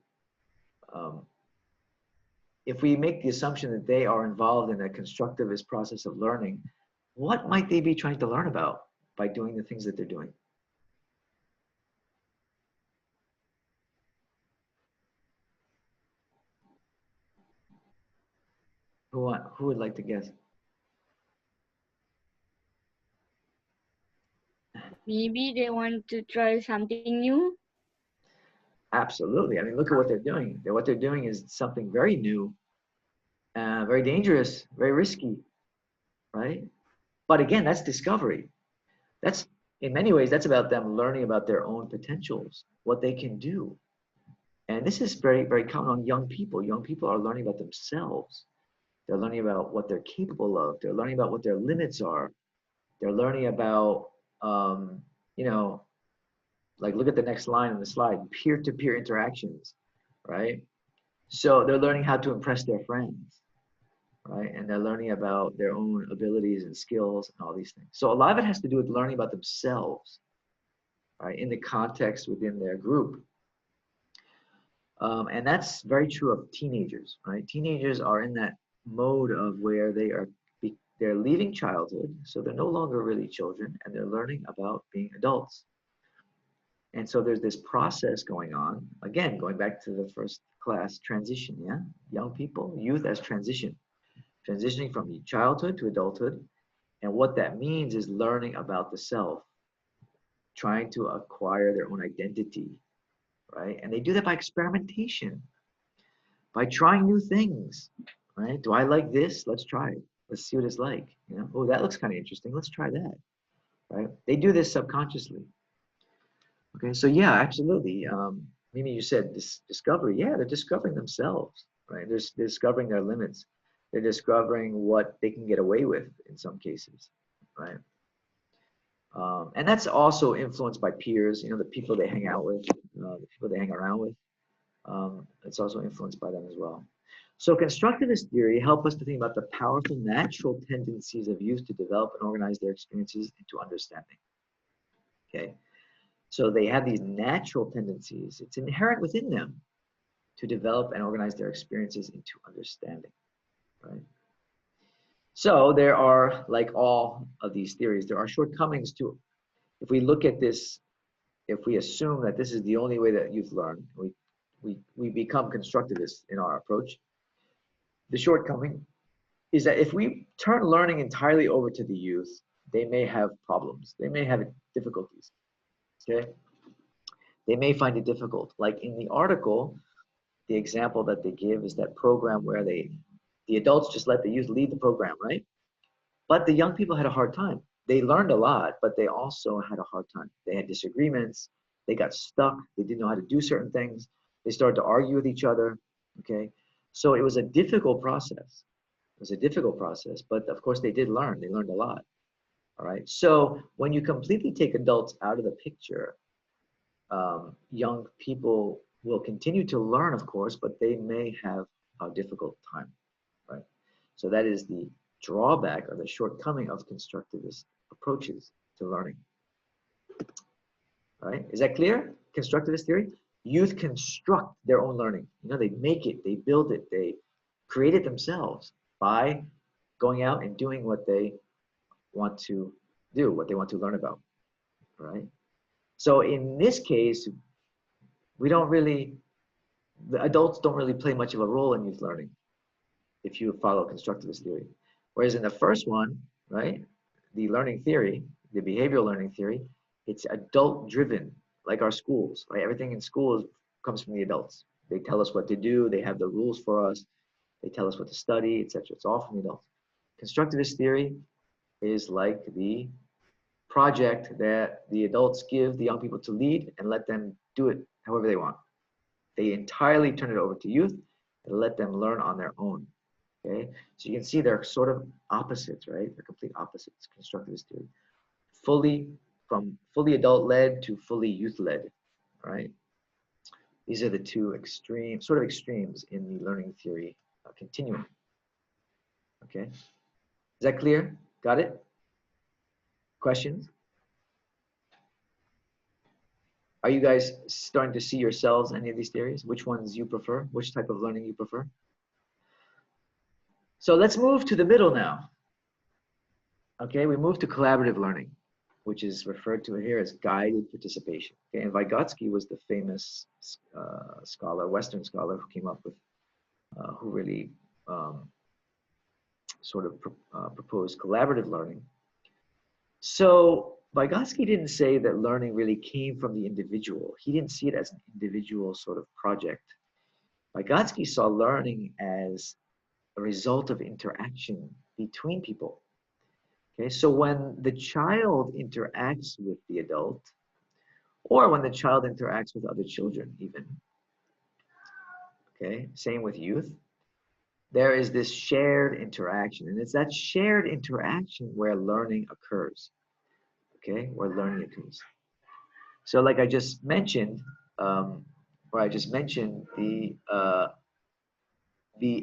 If we make the assumption that they are involved in a constructivist process of learning, what might they be trying to learn about by doing the things that they're doing? Who would like to guess? Maybe they want to try something new. Absolutely. I mean, look at what they're doing. What they're doing is something very new, very dangerous, very risky, right? But again, that's discovery. That's in many ways, that's about them learning about their own potentials, what they can do. And this is very, very common on young people. Young people are learning about themselves. They're learning about what they're capable of. They're learning about what their limits are. They're learning about, you know, like look at the next line on the slide, peer-to-peer interactions, right? So they're learning how to impress their friends, right? And they're learning about their own abilities and skills and all these things. So a lot of it has to do with learning about themselves, right? In the context within their group. And that's very true of teenagers, right? Teenagers are in that mode of where they're leaving childhood, so they're no longer really children, and they're learning about being adults. And so there's this process going on, again, going back to the first class, transition, yeah? Young people, youth as transitioning from childhood to adulthood. And what that means is learning about the self, trying to acquire their own identity, right? And they do that by experimentation, by trying new things, right? Do I like this? Let's try it. Let's see what it's like. You know, oh, that looks kind of interesting. Let's try that, right? They do this subconsciously. Okay, so yeah, absolutely. Mimi, you said this discovery. Yeah, they're discovering themselves, right? They're discovering their limits. They're discovering what they can get away with in some cases, right? And that's also influenced by peers, you know, the people they hang out with, the people they hang around with. It's also influenced by them as well. So constructivist theory help us to think about the powerful natural tendencies of youth to develop and organize their experiences into understanding. Okay, so they have these natural tendencies. It's inherent within them to develop and organize their experiences into understanding, right? So there are, like all of these theories, there are shortcomings to it. If we look at this, if we assume that this is the only way that youth learn, we become constructivists in our approach. The shortcoming is that if we turn learning entirely over to the youth, they may have problems. They may have difficulties, okay? They may find it difficult. Like in the article, the example that they give is that program where the adults just let the youth lead the program, right? But the young people had a hard time. They learned a lot, but they also had a hard time. They had disagreements. They got stuck. They didn't know how to do certain things. They started to argue with each other, okay? So it was a difficult process. It was a difficult process, but of course they did learn. They learned a lot, all right? So when you completely take adults out of the picture, young people will continue to learn, of course, but they may have a difficult time, right? So that is the drawback or the shortcoming of constructivist approaches to learning, right? Is that clear? Constructivist theory? Youth construct their own learning. You know, they make it, they build it, they create it themselves by going out and doing what they want to do, what they want to learn about, right? So in this case, we don't really the adults don't really play much of a role in youth learning if you follow constructivist theory. Whereas in the first one, right, the learning theory, the behavioral learning theory, it's adult driven, like our schools, right? Everything in schools comes from the adults. They tell us what to do, they have the rules for us, they tell us what to study, etc. It's all from the adults. Constructivist theory is like the project that the adults give the young people to lead and let them do it however they want. They entirely turn it over to youth and let them learn on their own. Okay, so you can see they're sort of opposites, right? They're complete opposites. Constructivist theory, from fully adult-led to fully youth-led, right? These are the two extremes in the learning theory continuum. Okay, is that clear? Got it? Questions? Are you guys starting to see yourselves in any of these theories? Which ones you prefer? Which type of learning you prefer? So let's move to the middle now. Okay, we move to collaborative learning, which is referred to here as guided participation. Okay, and Vygotsky was the famous scholar, Western scholar, who came up with, who really proposed collaborative learning. So Vygotsky didn't say that learning really came from the individual. He didn't see it as an individual sort of project. Vygotsky saw learning as a result of interaction between people. Okay, so when the child interacts with the adult, or when the child interacts with other children even, okay, same with youth, there is this shared interaction, and it's that shared interaction where learning occurs, okay, where learning occurs. So like I just mentioned, the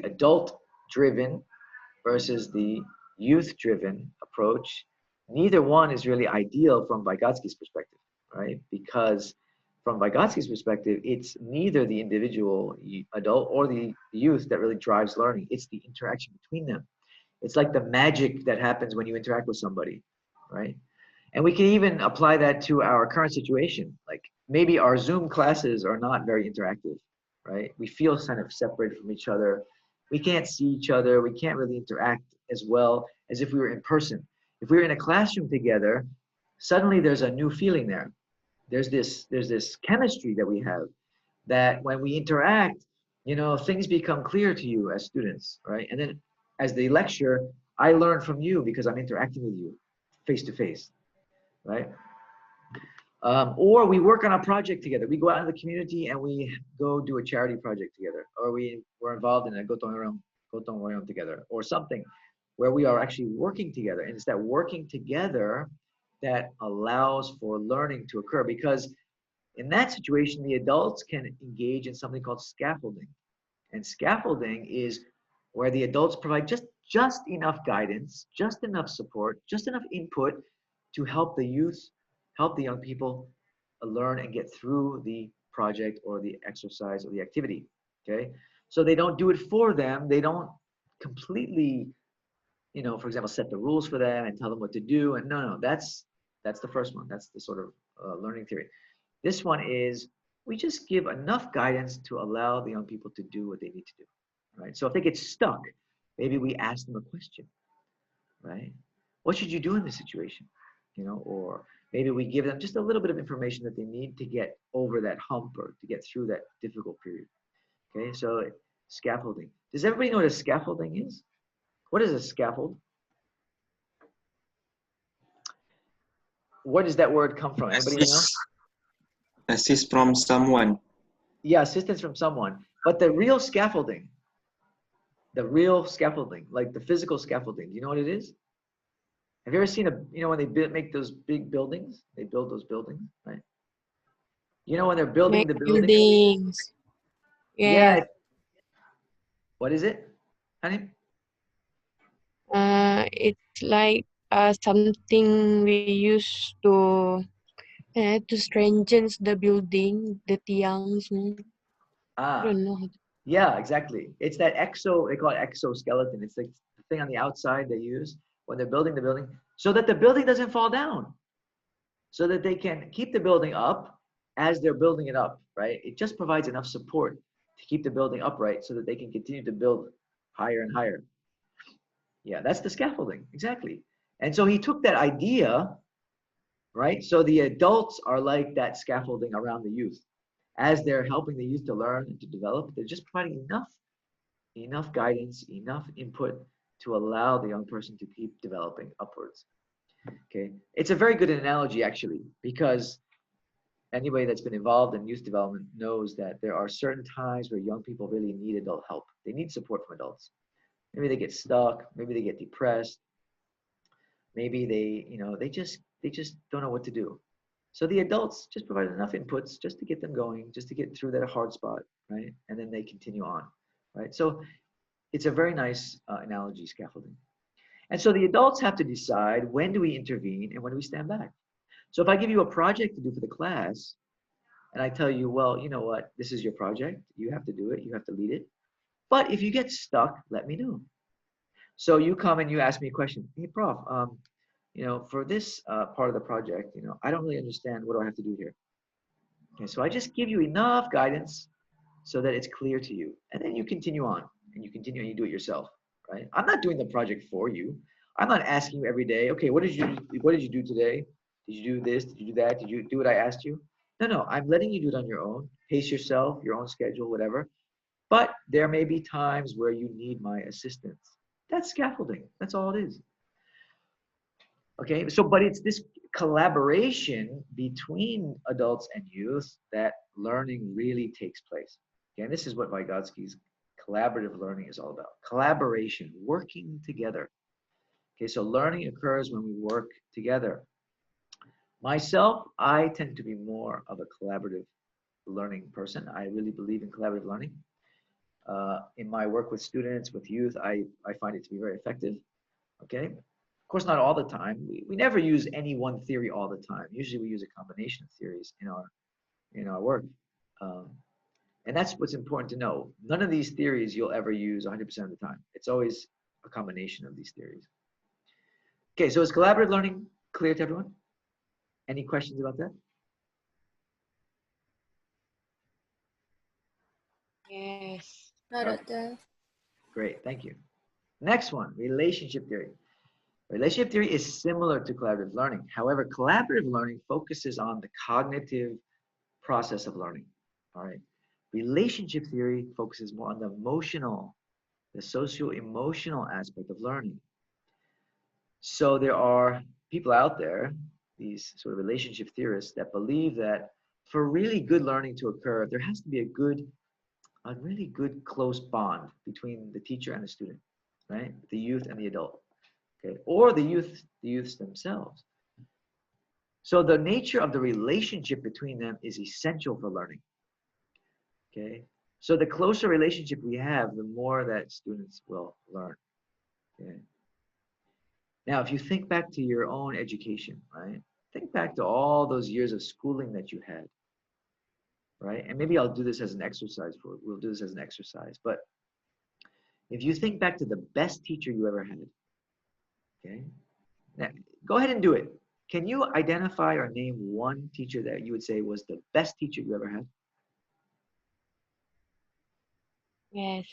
adult-driven versus the youth-driven approach, neither one is really ideal from Vygotsky's perspective, right? Because from Vygotsky's perspective, it's neither the individual adult or the youth that really drives learning. It's the interaction between them. It's like the magic that happens when you interact with somebody, right? And we can even apply that to our current situation. Like maybe our Zoom classes are not very interactive, right? We feel kind of separated from each other. We can't see each other. We can't really interact as well as if we were in person. If we were in a classroom together, suddenly there's a new feeling there. There's this chemistry that we have that when we interact, you know, things become clear to you as students, right? And then as they lecture, I learn from you because I'm interacting with you face to face, right? Or we work on a project together. We go out in the community and we go do a charity project together, or we're involved in a gotong royong together, or something where we are actually working together. And it's that working together that allows for learning to occur, because in that situation, the adults can engage in something called scaffolding. And scaffolding is where the adults provide just enough guidance, just enough support, just enough input to help the youth, help the young people learn and get through the project or the exercise or the activity, okay? So they don't do it for them. They don't completely, you know, for example, set the rules for them and tell them what to do. And no, that's the first one. That's the sort of learning theory. This one is we just give enough guidance to allow the young people to do what they need to do, right? So if they get stuck, maybe we ask them a question, right? What should you do in this situation? You know, or maybe we give them just a little bit of information that they need to get over that hump or to get through that difficult period. Okay, so scaffolding. Does everybody know what a scaffolding is? What is a scaffold? Where does that word come from? Anybody know? Assist from someone. Yeah, assistance from someone. But the real scaffolding, like the physical scaffolding, do you know what it is? Have you ever seen when they make those big buildings, they build those buildings, right? You know, when they're building the buildings. Yeah. What is it, honey? It's like something we use to strengthen the building, the tiangs. I don't know. Yeah, exactly. It's that they call it exoskeleton. It's like the thing on the outside they use when they're building the building so that the building doesn't fall down, so that they can keep the building up as they're building it up, right? It just provides enough support to keep the building upright so that they can continue to build higher and higher. Yeah, that's the scaffolding, exactly. And so he took that idea, right? So the adults are like that scaffolding around the youth. As they're helping the youth to learn and to develop, they're just providing enough guidance, enough input to allow the young person to keep developing upwards. Okay, it's a very good analogy actually, because anybody that's been involved in youth development knows that there are certain times where young people really need adult help. They need support from adults. Maybe they get stuck, maybe they get depressed, maybe they just don't know what to do. So the adults just provide enough inputs just to get them going, just to get through that hard spot, right? And then they continue on, right? So it's a very nice analogy, scaffolding. And so the adults have to decide, when do we intervene and when do we stand back? So if I give you a project to do for the class, and I tell you, well, you know what, this is your project, you have to do it, you have to lead it. But if you get stuck, let me know. So you come and you ask me a question. Hey, Prof, for this part of the project, I don't really understand, what do I have to do here? Okay, so I just give you enough guidance so that it's clear to you. And then you continue on, and you continue and you do it yourself, right? I'm not doing the project for you. I'm not asking you every day, okay, what did you do today? Did you do this? Did you do that? Did you do what I asked you? No, I'm letting you do it on your own. Pace yourself, your own schedule, whatever. But there may be times where you need my assistance. That's scaffolding. That's all it is. Okay, but it's this collaboration between adults and youth that learning really takes place. Okay, and this is what Vygotsky's collaborative learning is all about. Collaboration, working together. Okay, so learning occurs when we work together. Myself, I tend to be more of a collaborative learning person. I really believe in collaborative learning. In my work with students, with youth, I find it to be very effective. Okay, of course, not all the time. We never use any one theory all the time. Usually we use a combination of theories in our work. And that's what's important to know. None of these theories you'll ever use 100% of the time. It's always a combination of these theories. Okay, so is collaborative learning clear to everyone? Any questions about that? Yes. Doctor. Great, thank you. Next one, relationship theory. Relationship theory is similar to collaborative learning. However, collaborative learning focuses on the cognitive process of learning. All right. Relationship theory focuses more on the emotional, the socio-emotional aspect of learning. So there are people out there, these sort of relationship theorists, that believe that for really good learning to occur, there has to be a really good close bond between the teacher and the student, right? The youth and the adult, okay? Or the youths themselves. So the nature of the relationship between them is essential for learning, okay? So the closer relationship we have, the more that students will learn, okay? Now, if you think back to your own education, right? Think back to all those years of schooling that you had, right? And maybe I'll do this as an exercise we'll do this as an exercise. But if you think back to the best teacher you ever had, okay? Now, go ahead and do it. Can you identify or name one teacher that you would say was the best teacher you ever had? Yes.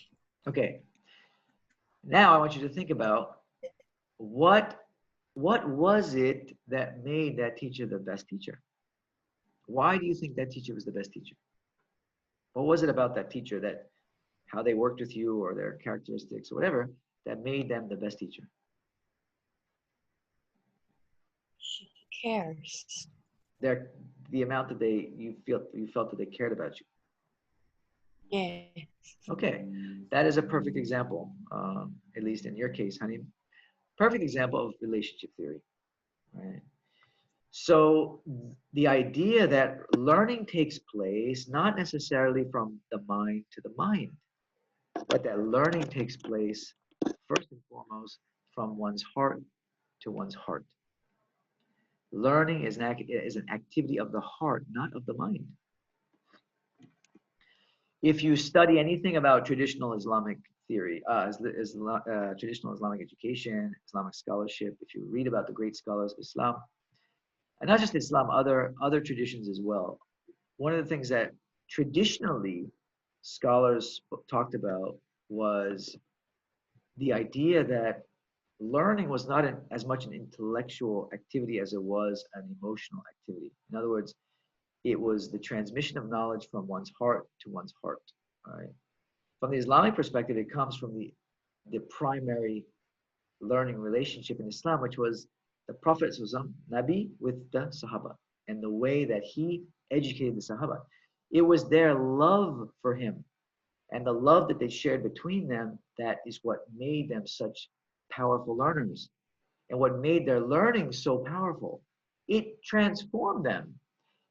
Okay. Now I want you to think about what was it that made that teacher the best teacher? Why do you think that teacher was the best teacher? What was it about that teacher, that how they worked with you or their characteristics or whatever, that made them the best teacher? She cares. The amount that you felt that they cared about you. Yeah. Okay, that is a perfect example, at least in your case, honey. Perfect example of relationship theory, right? So the idea that learning takes place not necessarily from the mind to the mind, but that learning takes place first and foremost from one's heart to one's heart. Learning is an activity of the heart, not of the mind. If you study anything about traditional Islamic theory, traditional Islamic education, Islamic scholarship, if you read about the great scholars of Islam, and not just Islam, other traditions as well, one of the things that traditionally scholars talked about was the idea that learning was not as much an intellectual activity as it was an emotional activity. In other words, it was the transmission of knowledge from one's heart to one's heart. All right. From the Islamic perspective, it comes from the primary learning relationship in Islam, which was the Prophet Nabi with the Sahaba, and the way that he educated the Sahaba. It was their love for him and the love that they shared between them that is what made them such powerful learners, and what made their learning so powerful. It transformed them.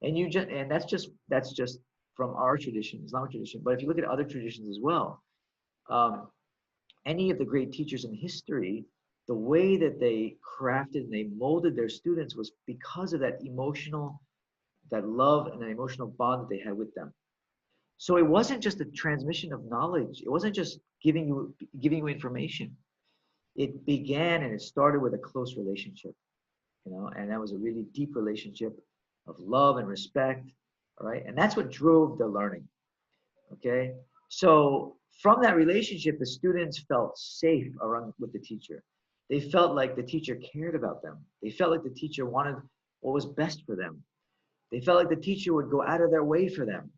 And that's just from our tradition, Islamic tradition. But if you look at other traditions as well, um, any of the great teachers in history, the way that they crafted and they molded their students was because of that love and that emotional bond that they had with them. So it wasn't just a transmission of knowledge. It wasn't just giving you information. It began and it started with a close relationship, and that was a really deep relationship of love and respect. All right. And that's what drove the learning. Okay. So from that relationship, the students felt safe around with the teacher. They felt like the teacher cared about them. They felt like the teacher wanted what was best for them. They felt like the teacher would go out of their way for them,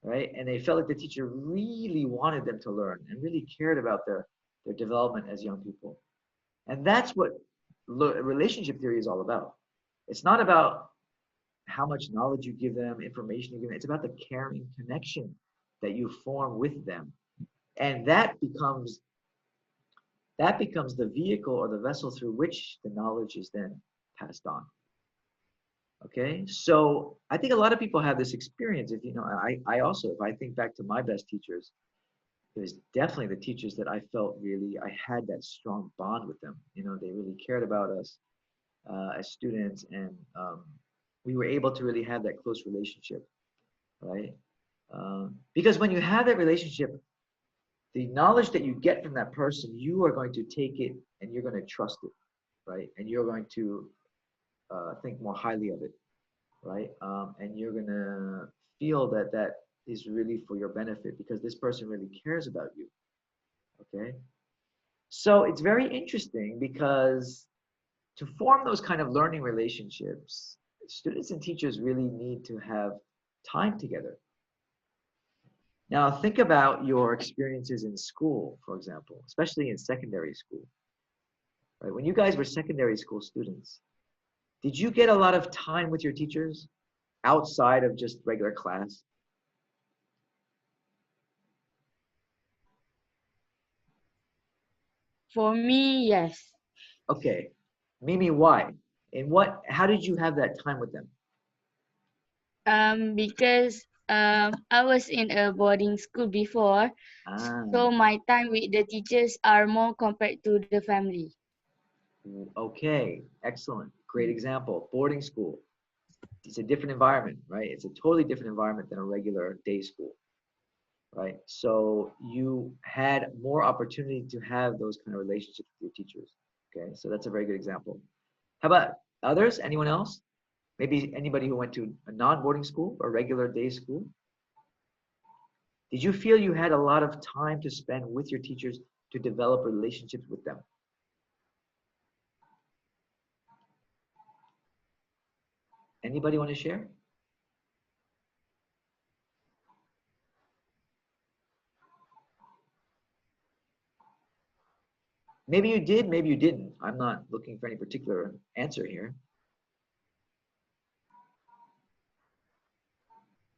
right? And they felt like the teacher really wanted them to learn and really cared about their development as young people. And that's what relationship theory is all about. It's not about how much knowledge you give them, information you give them. It's about the caring connection that you form with them. And that becomes the vehicle or the vessel through which the knowledge is then passed on. Okay, so I think a lot of people have this experience. I also, if I think back to my best teachers, it was definitely the teachers that I felt really, I had that strong bond with them. They really cared about us as students, and we were able to really have that close relationship, right? Because when you have that relationship, the knowledge that you get from that person, you are going to take it and you're going to trust it, right? And you're going to think more highly of it, right? And you're going to feel that that is really for your benefit because this person really cares about you, okay? So it's very interesting because to form those kind of learning relationships, students and teachers really need to have time together. Now, think about your experiences in school, for example, especially in secondary school. Right? When you guys were secondary school students, did you get a lot of time with your teachers outside of just regular class? For me, yes. Okay. Mimi, why? And how did you have that time with them? Because I was in a boarding school before, so my time with the teachers are more compared to the family. Okay, excellent. Great example. Boarding school. It's a different environment, right? It's a totally different environment than a regular day school, right? So you had more opportunity to have those kind of relationships with your teachers. Okay, so that's a very good example. How about others? Anyone else? Maybe anybody who went to a non-boarding school or regular day school? Did you feel you had a lot of time to spend with your teachers to develop relationships with them? Anybody want to share? Maybe you did, maybe you didn't. I'm not looking for any particular answer here.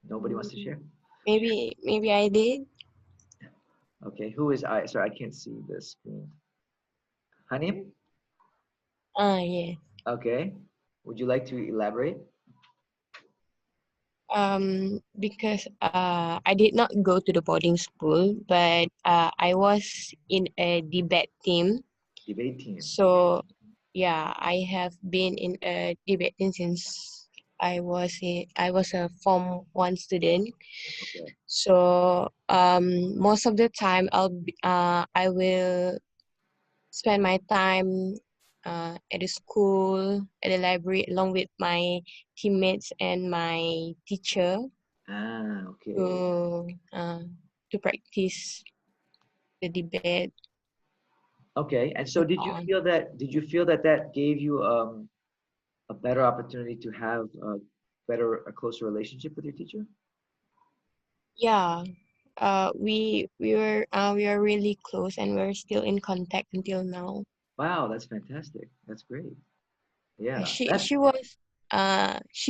Nobody wants to share? Maybe I did. Okay, who is I? Sorry, I can't see the screen. Hanim? Yeah. Okay. Would you like to elaborate? Because I did not go to the boarding school, but I was in a debate team. Debate team. So yeah, I have been in a debate team since I was a Form 1 student. Okay. So most of the time I will spend my time at the school, at the library, along with my teammates and my teacher. Okay. To to practice the debate. Okay, and so did you On. feel that that gave you a better opportunity to have a closer relationship with your teacher? Yeah, we are really close and we're still in contact until now. Wow, that's fantastic. That's great. Yeah, She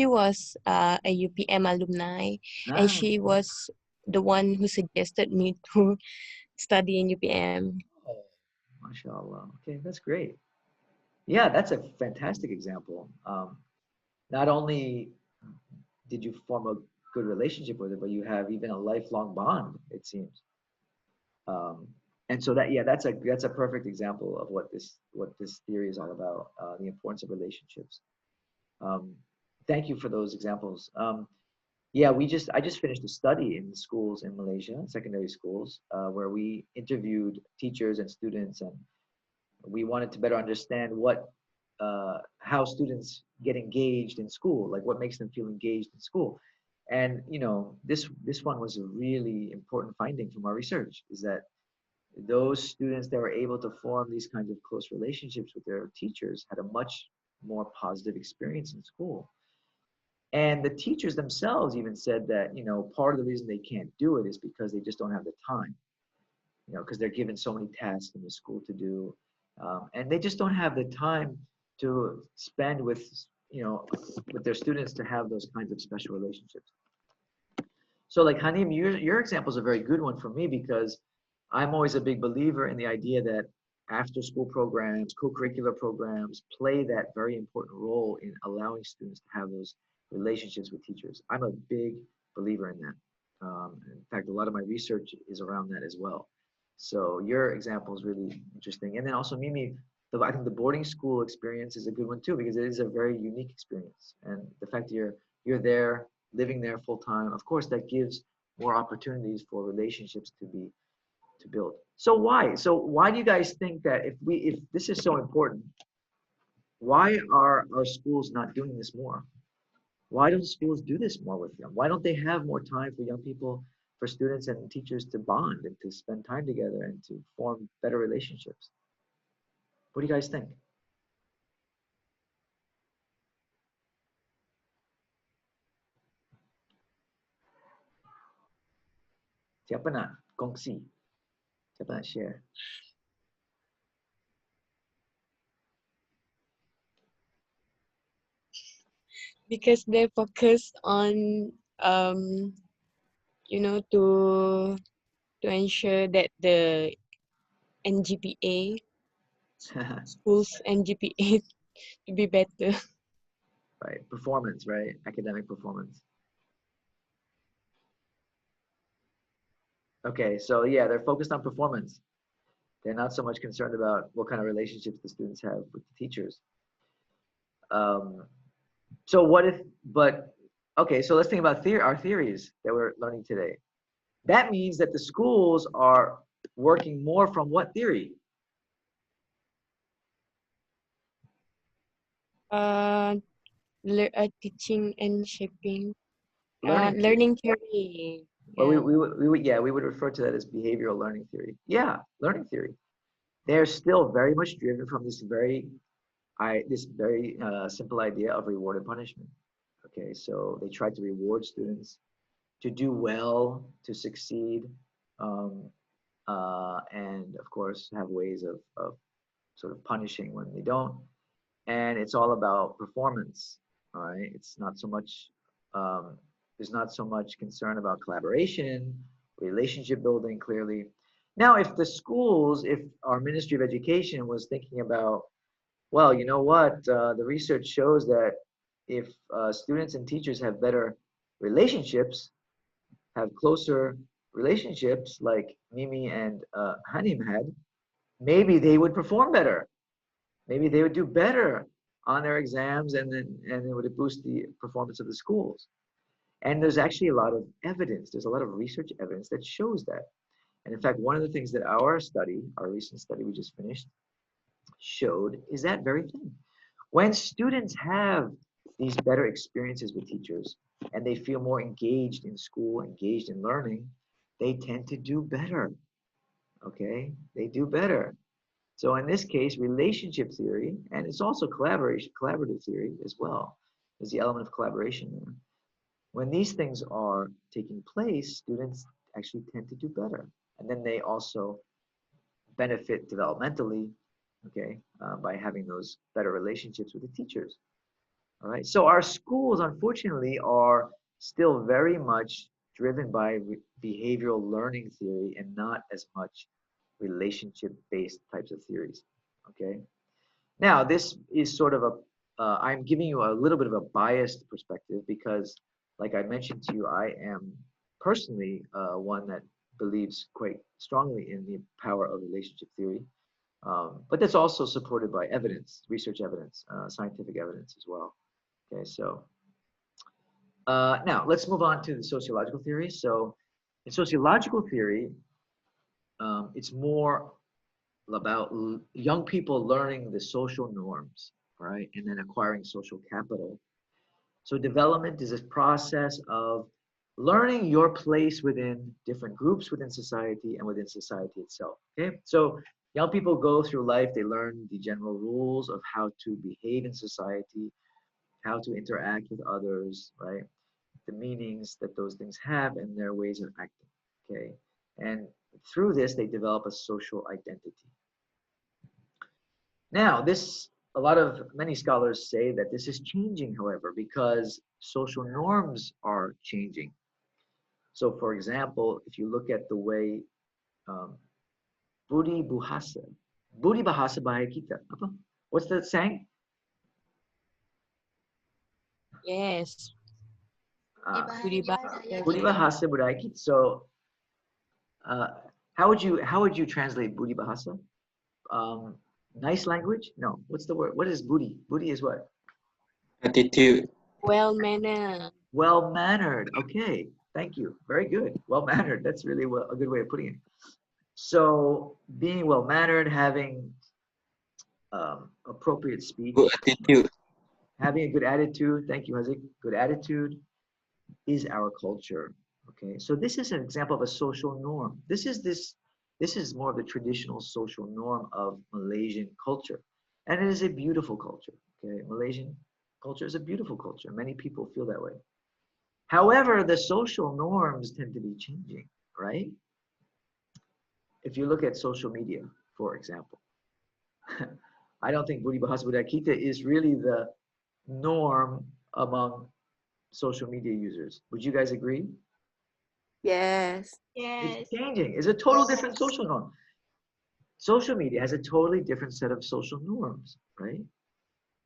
was a UPM alumni, and she okay. was the one who suggested me to study in UPM. Oh, mashallah. Okay, that's great. Yeah, that's a fantastic example. Not only did you form a good relationship with her, but you have even a lifelong bond, it seems. Um, and so that, yeah, that's a perfect example of what this theory is all about, the importance of relationships. Um, thank you for those examples. Yeah, I just finished a study in schools in Malaysia, secondary schools, where we interviewed teachers and students, and we wanted to better understand how students get engaged in school, like what makes them feel engaged in school. And this one was a really important finding from our research, is that those students that were able to form these kinds of close relationships with their teachers had a much more positive experience in school. And the teachers themselves even said that, part of the reason they can't do it is because they just don't have the time, because they're given so many tasks in the school to do. And they just don't have the time to spend with their students to have those kinds of special relationships. So like Hanim, your example is a very good one for me, because I'm always a big believer in the idea that after school programs, co-curricular programs play that very important role in allowing students to have those relationships with teachers. I'm a big believer in that. In fact, a lot of my research is around that as well. So your example is really interesting. And then also Mimi, I think the boarding school experience is a good one too, because it is a very unique experience. And the fact that you're there, living there full time, of course, that gives more opportunities for relationships to build. So why do you guys think that if this is so important, why are our schools not doing this more? Why don't schools do this more with them? Why don't they have more time for young people, for students and teachers to bond and to spend time together and to form better relationships? What do you guys think? Siapa nak kongsi? Siapa nak share? Because they focus on to ensure that the NGPA schools NGPA to be better. Right, performance, right? Academic performance. Okay, so yeah, they're focused on performance. They're not so much concerned about what kind of relationships the students have with the teachers. So what if, but okay, so let's think about our theories that we're learning today. That means that the schools are working more from what theory? Teaching and shaping. Learning theory. Well, Yeah. we would refer to that as behavioral learning theory. Yeah, learning theory. They're still very much driven from this very simple idea of reward and punishment. Okay, so they try to reward students to do well, to succeed, and of course have ways of sort of punishing when they don't. And it's all about performance. All right, it's not so much. There's not so much concern about collaboration, relationship building. Clearly, now if our Ministry of Education was thinking about, well, you know what, the research shows that if students and teachers have better relationships, have closer relationships like Mimi and Hanim had, maybe they would perform better. Maybe they would do better on their exams, and it would boost the performance of the schools. And there's actually a lot of evidence. There's a lot of research evidence that shows that. And in fact, one of the things that our recent study we just finished, showed is that very thing. When students have these better experiences with teachers and they feel more engaged in school, engaged in learning, they tend to do better. Okay, they do better. So in this case, relationship theory, and it's also collaborative theory as well. There's the element of collaboration there. When these things are taking place, students actually tend to do better. And then they also benefit developmentally, okay, by having those better relationships with the teachers. All right. So our schools, unfortunately, are still very much driven by behavioral learning theory and not as much relationship-based types of theories. Okay. Now, this is sort of I'm giving you a little bit of a biased perspective because, like I mentioned to you, I am personally one that believes quite strongly in the power of relationship theory. But that's also supported by evidence, research evidence, scientific evidence as well. Okay, so now let's move on to the sociological theory. So in sociological theory, it's more about young people learning the social norms, right? And then acquiring social capital. So development is a process of learning your place within different groups within society and within society itself, okay? So young people go through life, they learn the general rules of how to behave in society, how to interact with others, right? The meanings that those things have and their ways of acting, okay? And through this, they develop a social identity. Now, many scholars say that this is changing, however, because social norms are changing. So, for example, if you look at the way Budi bahasa bahaya kita. Apa? What's that saying? Yes. Budi Budi bahasa budaya kita. So, how would you translate Budi bahasa? Nice language? No. What's the word? What is Budi? Budi is what? Attitude. Well-mannered. Well-mannered. Okay. Thank you. Very good. Well-mannered. That's really a good way of putting it. So being well-mannered, having appropriate speech, Good attitude. having a good attitude. Thank you, Hazik. Good attitude is our culture. Okay. So this is an example of a social norm. This is more of the traditional social norm of Malaysian culture. And it is a beautiful culture. Okay. Malaysian culture is a beautiful culture. Many people feel that way. However, the social norms tend to be changing, right? If you look at social media, for example, I don't think Budi Bahasa Budaya Kita is really the norm among social media users. Would you guys agree? Yes. It's changing. It's a total different social norm. Social media has a totally different set of social norms, right?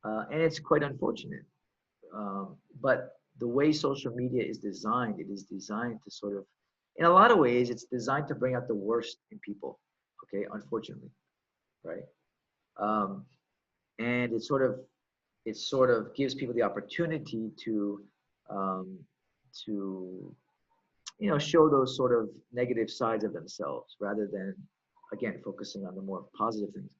And it's quite unfortunate. But the way social media is designed, it is designed to sort of, in a lot of ways, it's designed to bring out the worst in people, okay, unfortunately, right? And it sort of gives people the opportunity to show those sort of negative sides of themselves rather than, again, focusing on the more positive things.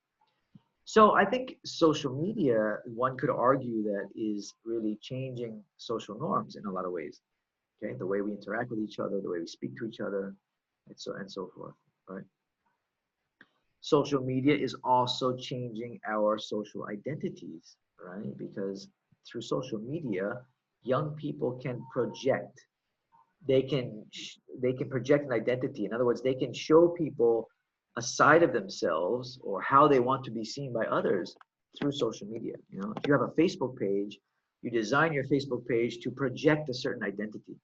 So I think social media, one could argue that is really changing social norms in a lot of ways. Okay, the way we interact with each other, the way we speak to each other, and so forth, right? Social media is also changing our social identities, right? Because through social media, young people can project. They can project an identity. In other words, they can show people a side of themselves or how they want to be seen by others through social media. You know, if you have a Facebook page, you design your Facebook page to project a certain identity.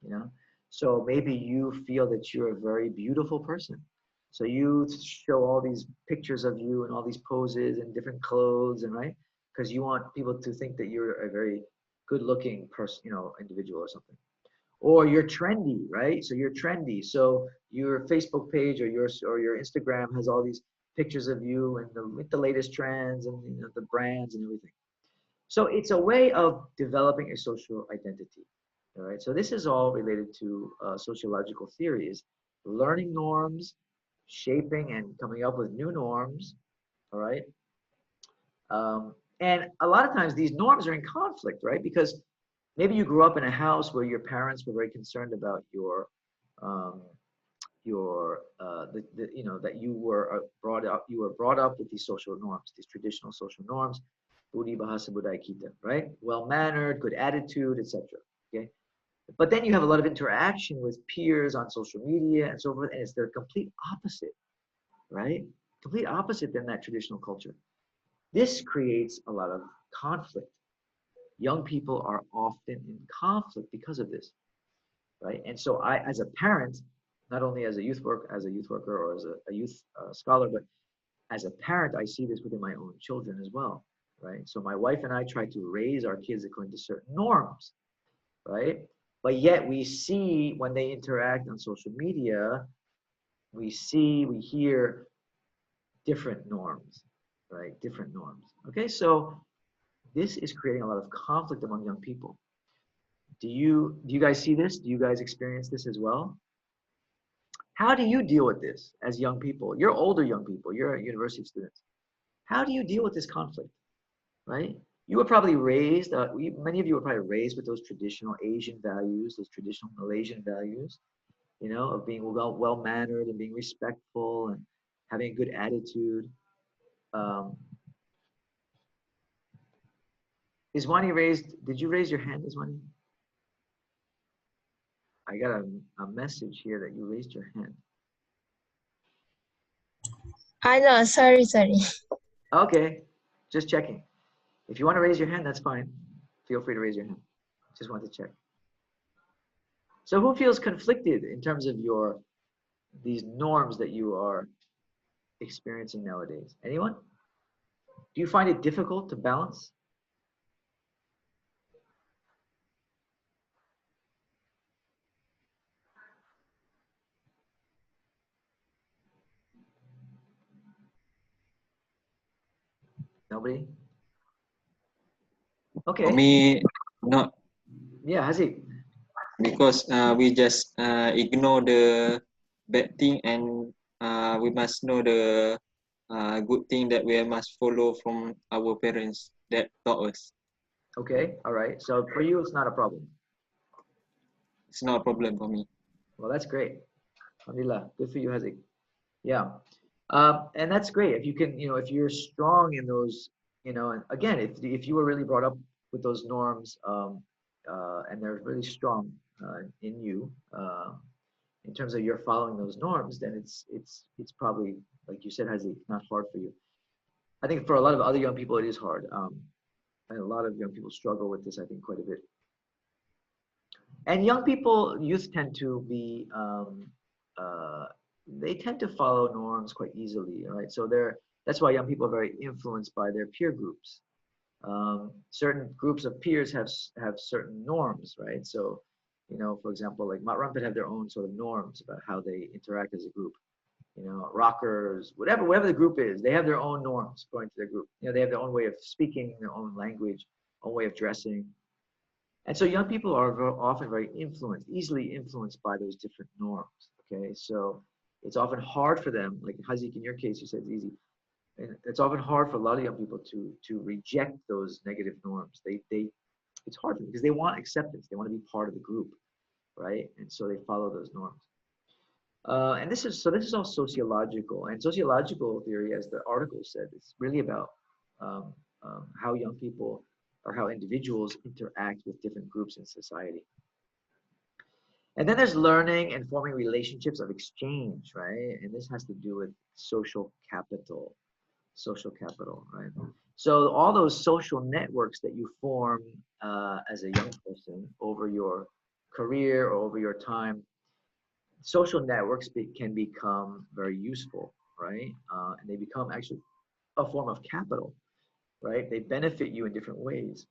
You know, so maybe you feel that you're a very beautiful person. So you show all these pictures of you and all these poses and different clothes, and right, because you want people to think that you're a very good-looking person, individual or something. Or you're trendy, right? So you're trendy. So your Facebook page or your Instagram has all these pictures of you and with the latest trends and the brands and everything. So it's a way of developing a social identity. All right. So this is all related to sociological theories, learning norms, shaping and coming up with new norms. All right. And a lot of times these norms are in conflict, right? Because maybe you grew up in a house where your parents were very concerned about your you know, that you were brought up with these social norms, these traditional social norms, budi bahasa budaya kita, right? Well mannered, good attitude, etc. Okay, but then you have a lot of interaction with peers on social media and so forth, and it's the complete opposite, right? Complete opposite than that traditional culture. This creates a lot of conflict. Young people are often in conflict because of this, right? And so I, as a parent, not only as a youth worker or as a youth scholar, but as a parent, I see this within my own children as well, right? So my wife and I try to raise our kids according to certain norms, right? But yet we see when they interact on social media, we hear different norms, right? Different norms. Okay, so this is creating a lot of conflict among young people. Do you guys see this? Do you guys experience this as well? How do you deal with this as young people? You're older young people, you're university students. How do you deal with this conflict, right? You were probably raised, many of you were probably raised with those traditional Asian values, those traditional Malaysian values, you know, of being well-mannered and being respectful and having a good attitude. Iswani did you raise your hand, Iswani? I got a message here that you raised your hand. I know, sorry. Okay, just checking. If you want to raise your hand, that's fine. Feel free to raise your hand. Just want to check. So who feels conflicted in terms of these norms that you are experiencing nowadays? Anyone? Do you find it difficult to balance? Nobody? Okay. For me, not. Yeah, Haziq. Because we just ignore the bad thing, and we must know the good thing that we must follow from our parents that taught us. Okay, all right. So for you, it's not a problem. It's not a problem for me. Well, that's great. Alhamdulillah. Good for you, Haziq. Yeah. And that's great. If you can, you know, if you're strong in those, you know, and again, if you were really brought up with those norms, and they're really strong in you, in terms of you're following those norms, then it's probably, like you said, Haziq, not hard for you. I think for a lot of other young people, it is hard. And a lot of young people struggle with this, I think, quite a bit. And young people, youth tend to be, they tend to follow norms quite easily, right? So that's why young people are very influenced by their peer groups. Certain groups of peers have certain norms, right? So, you know, for example, like Mat Rampet have their own sort of norms about how they interact as a group. You know, rockers, whatever the group is, they have their own norms according to their group. You know, they have their own way of speaking, their own language, own way of dressing. And so young people are often very easily influenced by those different norms, okay? So it's often hard for them, like Haziq, in your case, you said it's easy. And it's often hard for a lot of young people to reject those negative norms. It's hard for them because they want acceptance. They want to be part of the group, right? And so they follow those norms. And this is all sociological, and sociological theory, as the article said, it's really about how young people or how individuals interact with different groups in society. And then there's learning and forming relationships of exchange, right? And this has to do with social capital, right? So all those social networks that you form as a young person over your career or over your time, social networks can become very useful, right? And they become actually a form of capital, right? They benefit you in different ways.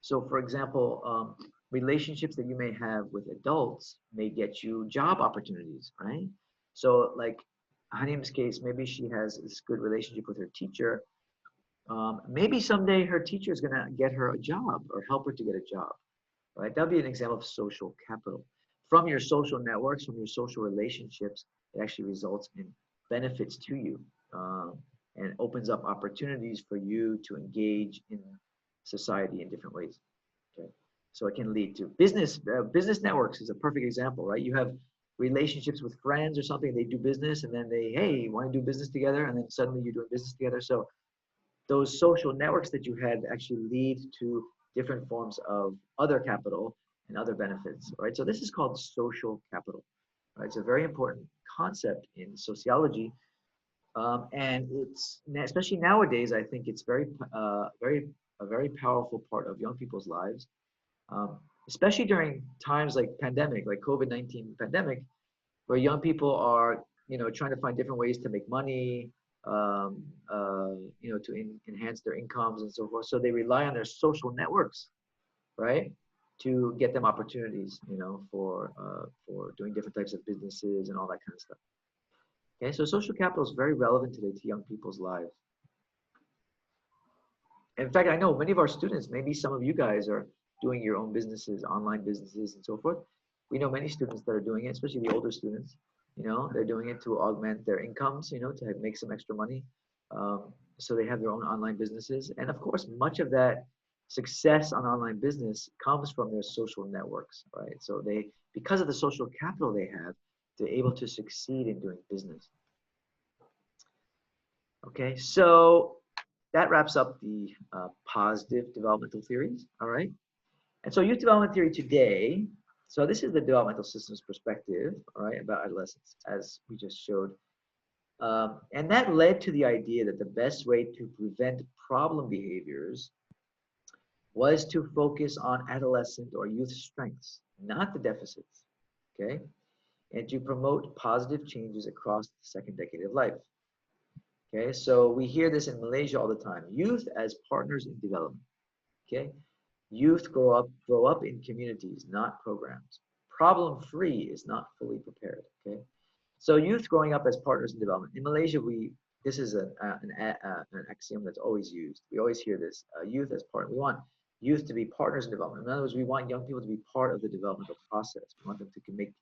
So for example, relationships that you may have with adults may get you job opportunities, right? So like Hanim's case, maybe she has this good relationship with her teacher. Maybe someday her teacher is gonna get her a job or help her to get a job, right? That'd be an example of social capital. From your social networks, from your social relationships, it actually results in benefits to you, and opens up opportunities for you to engage in society in different ways. Okay, so it can lead to business networks is a perfect example, right? You have relationships with friends or something. They do business and then they, hey, want to do business together, and then suddenly you're doing business together. So those social networks that you had actually lead to different forms of other capital and other benefits, right? So this is called social capital, right? It's a very important concept in sociology, and it's especially nowadays. I think it's a very powerful part of young people's lives, especially during times like pandemic, like COVID-19 pandemic, where young people are, trying to find different ways to make money, to enhance their incomes and so forth. So they rely on their social networks, right, to get them opportunities, for doing different types of businesses and all that kind of stuff. Okay, so social capital is very relevant today to young people's lives. In fact, I know many of our students, maybe some of you guys are doing your own businesses, online businesses and so forth. We know many students that are doing it, especially the older students. They're doing it to augment their incomes, to make some extra money. So they have their own online businesses. And of course, much of that success on online business comes from their social networks, right? So because of the social capital they have, they're able to succeed in doing business. Okay, so that wraps up the positive developmental theories, all right? And so youth development theory today, so this is the developmental systems perspective, all right, about adolescence, as we just showed. And that led to the idea that the best way to prevent problem behaviors was to focus on adolescent or youth strengths, not the deficits, okay? And to promote positive changes across the second decade of life. Okay, so we hear this in Malaysia all the time. Youth as partners in development. Okay, youth grow up in communities, not programs. Problem-free is not fully prepared. Okay, so youth growing up as partners in development. In Malaysia, this is an axiom that's always used. We always hear this: youth as partner. We want youth to be partners in development. In other words, we want young people to be part of the developmental process. We want them to make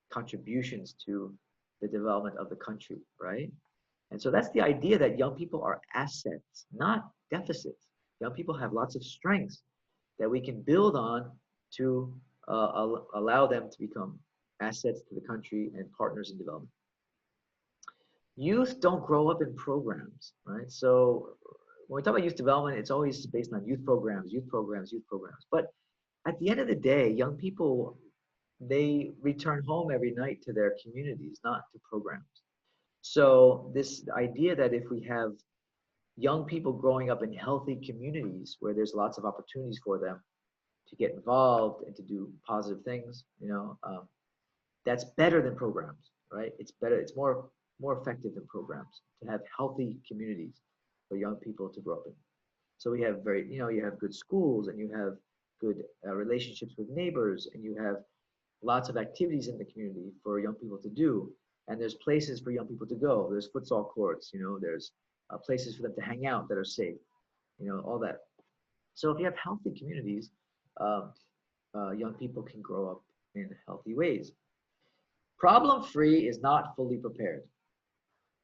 contributions to the development of the country, right? And so that's the idea that young people are assets, not deficits. Young people have lots of strengths that we can build on to allow them to become assets to the country and partners in development. Youth don't grow up in programs, right? So when we talk about youth development, it's always based on youth programs, youth programs, youth programs. But at the end of the day, young people, they return home every night to their communities, not to programs. So this idea that if we have young people growing up in healthy communities where there's lots of opportunities for them to get involved and to do positive things, that's better than programs, right? It's better, it's more effective than programs to have healthy communities for young people to grow up in. So we have you have good schools, and you have good relationships with neighbors, and you have lots of activities in the community for young people to do. And there's places for young people to go. There's futsal courts, there's places for them to hang out that are safe, all that. So if you have healthy communities, young people can grow up in healthy ways. Problem-free is not fully prepared.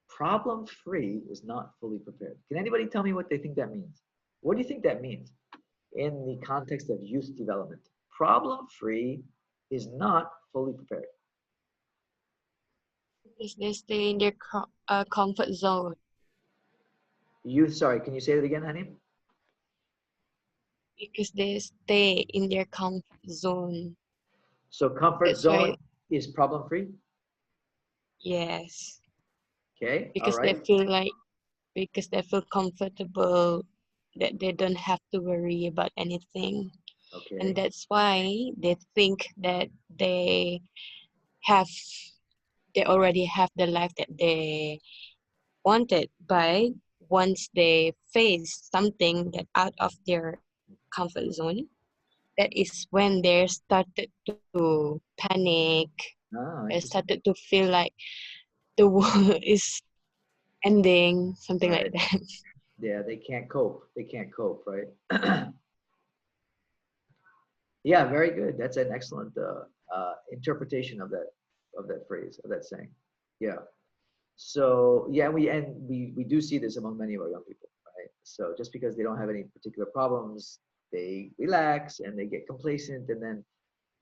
Problem-free is not fully prepared. Can anybody tell me what they think that means? What do you think that means in the context of youth development? Problem-free is not fully prepared. Because they stay in their comfort zone. Sorry, can you say that again, honey? Because they stay in their comfort zone. So comfort zone is problem-free? Yes. Okay, because all right. because they feel comfortable, that they don't have to worry about anything. Okay. And that's why they think that they already have the life that they wanted. But once they face something that out of their comfort zone, that is when they started to panic. They started to feel like the world is ending, something like that. Yeah, they can't cope. They can't cope, right? Yeah, very good. That's an excellent interpretation of that phrase, of that saying. Yeah. So yeah, we do see this among many of our young people, right? So just because they don't have any particular problems, they relax and they get complacent, and then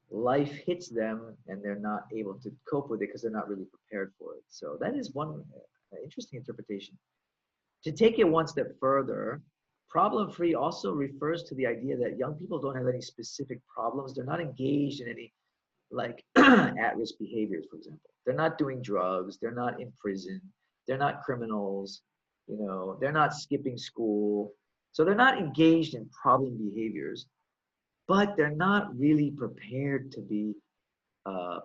life hits them and they're not able to cope with it because they're not really prepared for it. So that is one interesting interpretation. To take it one step further, problem-free also refers to the idea that young people don't have any specific problems. They're not engaged in any like at-risk behaviors, for example. They're not doing drugs. They're not in prison. They're not criminals. You know, they're not skipping school. So they're not engaged in problem behaviors, but they're not really prepared to be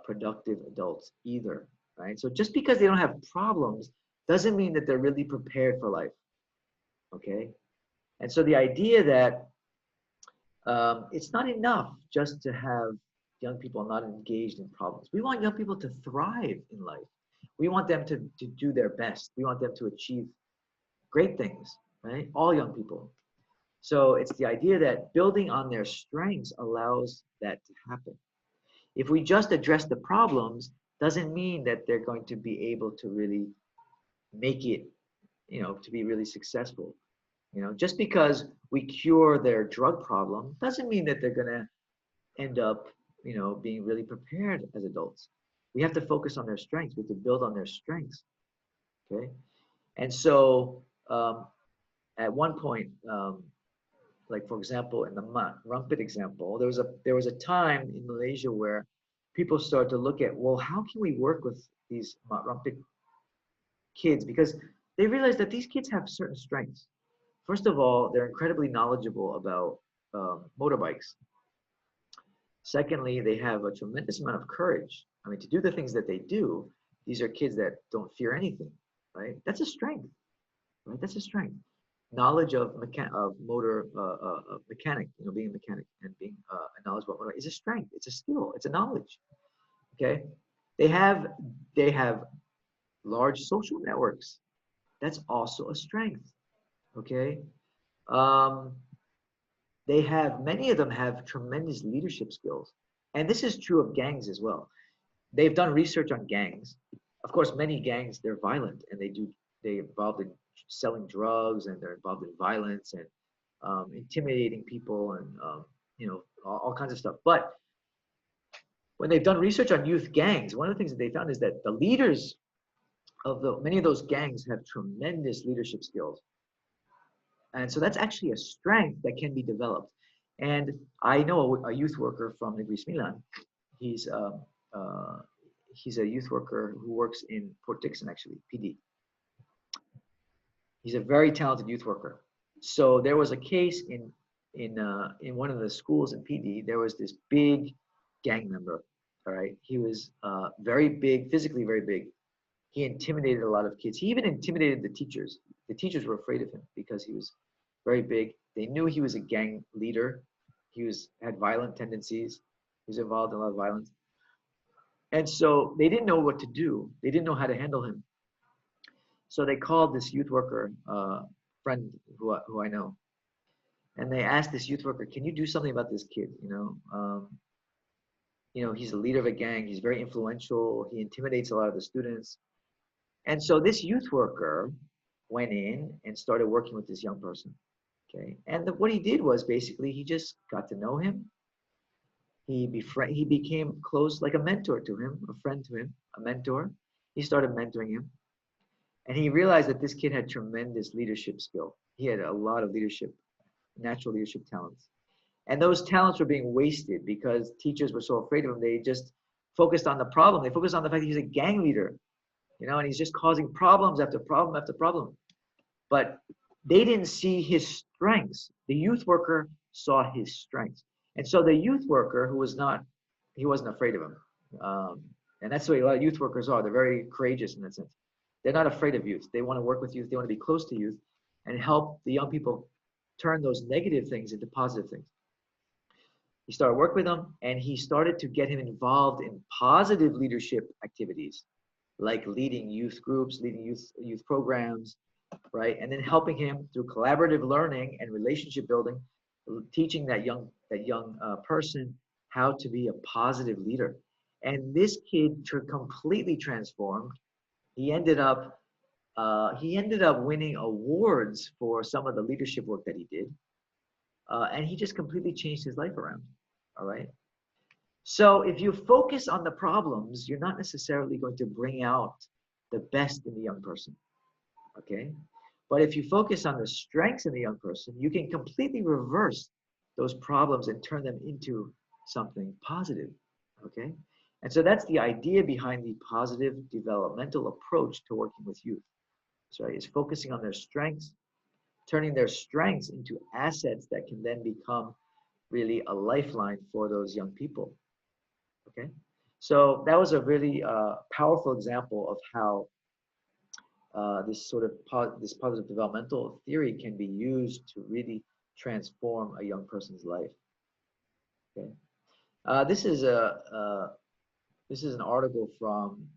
productive adults either, right? So just because they don't have problems doesn't mean that they're really prepared for life, okay? And so the idea that it's not enough just to have young people not engaged in problems. We want young people to thrive in life. We want them to do their best. We want them to achieve great things, right? All young people. So it's the idea that building on their strengths allows that to happen. If we just address the problems, doesn't mean that they're going to be able to really make it, you know, to be really successful. You know, just because we cure their drug problem doesn't mean that they're going to end up, you know, being really prepared as adults. We have to focus on their strengths. We have to build on their strengths. Okay. And so at one point, like for example, in the Rumpet example, there was a time in Malaysia where people started to look at, well, how can we work with these Rumpet kids? Because they realized that these kids have certain strengths. First of all, they're incredibly knowledgeable about motorbikes. Secondly, they have a tremendous amount of courage. I mean, to do the things that they do, these are kids that don't fear anything, right? That's a strength, right? That's a strength. Knowledge of motor mechanic, you know, being a mechanic and being a knowledge about motor is a strength. It's a skill. It's a knowledge. Okay, they have large social networks. That's also a strength. Okay, many of them have tremendous leadership skills, and this is true of gangs as well. They've done research on gangs. Of course, many gangs, they're violent and they involved in selling drugs and they're involved in violence and intimidating people and you know, all kinds of stuff. But when they've done research on youth gangs, one of the things that they found is that the leaders of many of those gangs have tremendous leadership skills. And so that's actually a strength that can be developed. And I know a youth worker from Negeri Sembilan. He's a youth worker who works in Port Dickson, actually, PD. He's a very talented youth worker. So there was a case in one of the schools in PD. There was this big gang member. All right, he was very big, physically very big. He intimidated a lot of kids. He even intimidated the teachers. The teachers were afraid of him because he was very big. They knew he was a gang leader. He had violent tendencies. He was involved in a lot of violence. And so they didn't know what to do. They didn't know how to handle him. So they called this youth worker friend who I know. And they asked this youth worker, can you do something about this kid? You know, he's a leader of a gang. He's very influential. He intimidates a lot of the students. And so this youth worker went in and started working with this young person. Okay. And what he did was basically he just got to know him. He became close, like a mentor to him, a friend to him, a mentor. He started mentoring him. And he realized that this kid had tremendous leadership skill. He had a lot of natural leadership talents. And those talents were being wasted because teachers were so afraid of him. They just focused on the problem. They focused on the fact that he's a gang leader, you know, and he's just causing problems after problem after problem. But they didn't see his strengths. The youth worker saw his strengths. And so the youth worker he wasn't afraid of him. And that's the way a lot of youth workers are. They're very courageous in that sense. They're not afraid of youth. They want to work with youth. They want to be close to youth and help the young people turn those negative things into positive things. He started working with them and he started to get him involved in positive leadership activities, like leading youth groups, leading youth programs, right? And then helping him through collaborative learning and relationship building, teaching that young person how to be a positive leader. And this kid completely transformed. He ended up winning awards for some of the leadership work that he did. And he just completely changed his life around. All right. So if you focus on the problems, you're not necessarily going to bring out the best in the young person, okay? But if you focus on the strengths in the young person, you can completely reverse those problems and turn them into something positive, okay? And so that's the idea behind the positive developmental approach to working with youth. So it's focusing on their strengths, turning their strengths into assets that can then become really a lifeline for those young people. Okay, so that was a really powerful example of how this sort of this positive developmental theory can be used to really transform a young person's life. Okay, this is an article from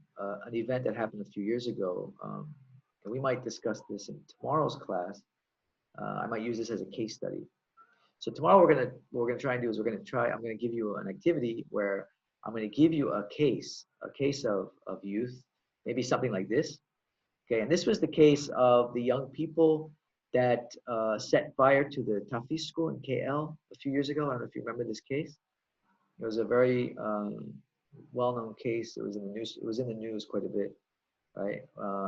an event that happened a few years ago, and we might discuss this in tomorrow's class. I might use this as a case study. So tomorrow what we're gonna try and do is I'm gonna give you an activity where I'm gonna give you a case of youth, maybe something like this. Okay, and this was the case of the young people that set fire to the Tafiz school in KL a few years ago. I don't know if you remember this case. It was a very well-known case. It was in the news. It was in the news quite a bit, right?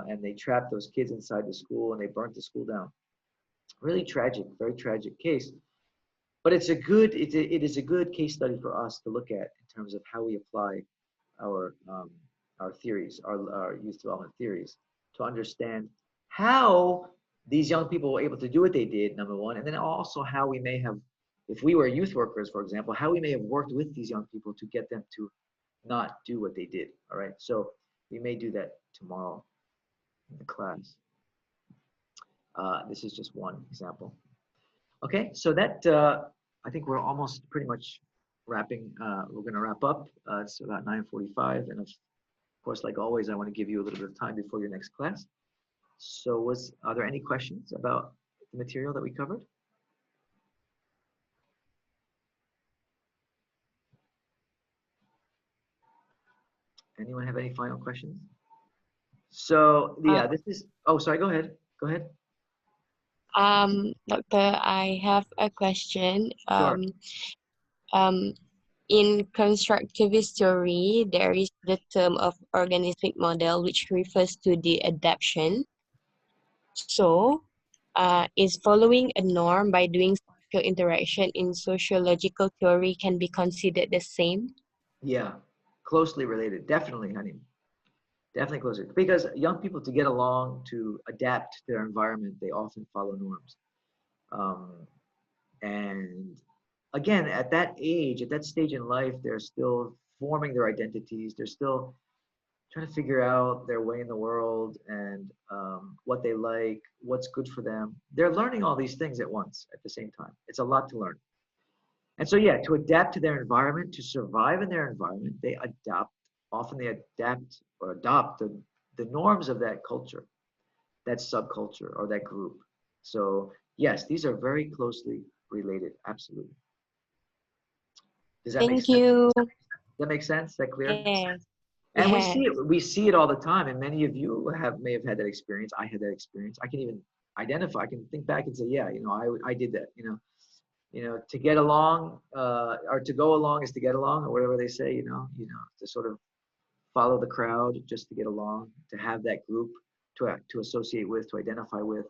And they trapped those kids inside the school and they burnt the school down. Really tragic, very tragic case. But it is a good case study for us to look at in terms of how we apply our theories, our youth development theories, to understand how these young people were able to do what they did, number one, and then also how we may have, if we were youth workers, for example, how we may have worked with these young people to get them to not do what they did. All right, so we may do that tomorrow in the class. This is just one example. Okay, so that I think we're almost pretty much wrapping. We're going to wrap up. It's about 9:45, and of course, like always, I want to give you a little bit of time before your next class. So, are there any questions about the material that we covered? Anyone have any final questions? So, yeah, this is. Oh, sorry. Go ahead. Go ahead. Doctor, I have a question. Sure. In constructivist theory, there is the term of organismic model, which refers to the adaptation. So, is following a norm by doing social interaction in sociological theory can be considered the same? Yeah, closely related. Definitely, honey. Definitely closer. Because young people, to get along, to adapt to their environment, they often follow norms. And again, at that age, at that stage in life, they're still forming their identities. They're still trying to figure out their way in the world and what they like, what's good for them. They're learning all these things at once, at the same time. It's a lot to learn. And so, yeah, to adapt to their environment, to survive in their environment, often they adapt or adopt the norms of that culture, that subculture, or that group. So, yes, these are very closely related. Absolutely. Does that make sense? Thank you. Does that make sense? Is that clear? Yes. And Yes. we see it all the time, and many of you may have had that experience. I had that experience. I can even identify. I can think back and say, yeah, I did that. To get along, or to go along is to get along, or whatever they say. To sort of follow the crowd just to get along, to have that group to associate with, to identify with.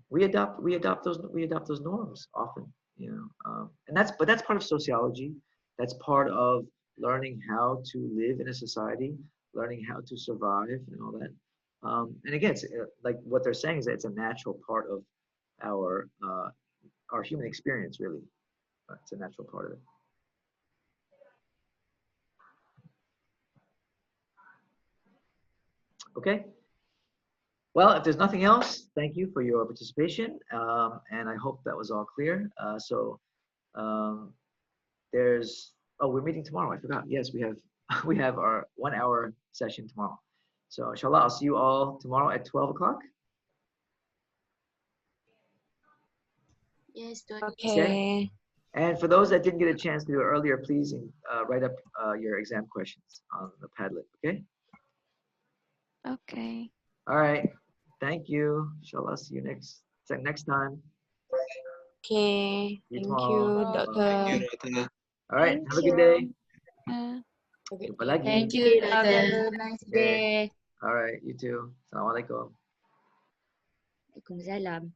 We adopt those norms often. And that's part of sociology. That's part of learning how to live in a society, learning how to survive, and all that. And again, it's like what they're saying is that it's a natural part of our human experience, really. It's a natural part of it. Okay. Well, if there's nothing else, thank you for your participation, and I hope that was all clear. We're meeting tomorrow. I forgot. Yes, we have our 1 hour session tomorrow. So inshallah, I'll see you all tomorrow at 12 o'clock. Yes, Okay. And for those that didn't get a chance to do it earlier, please write up your exam questions on the Padlet. Okay. Okay. All right. Thank you. Inshallah, see you next time. Okay. See you Thank tomorrow. you, Doctor. Thank you, Doctor. All right. Thank Have a good day. you. Okay. Jumpa lagi. Thank you, Have Dada. a nice Okay. day. Alright, you too. Assalamualaikum. Waalaikumsalam.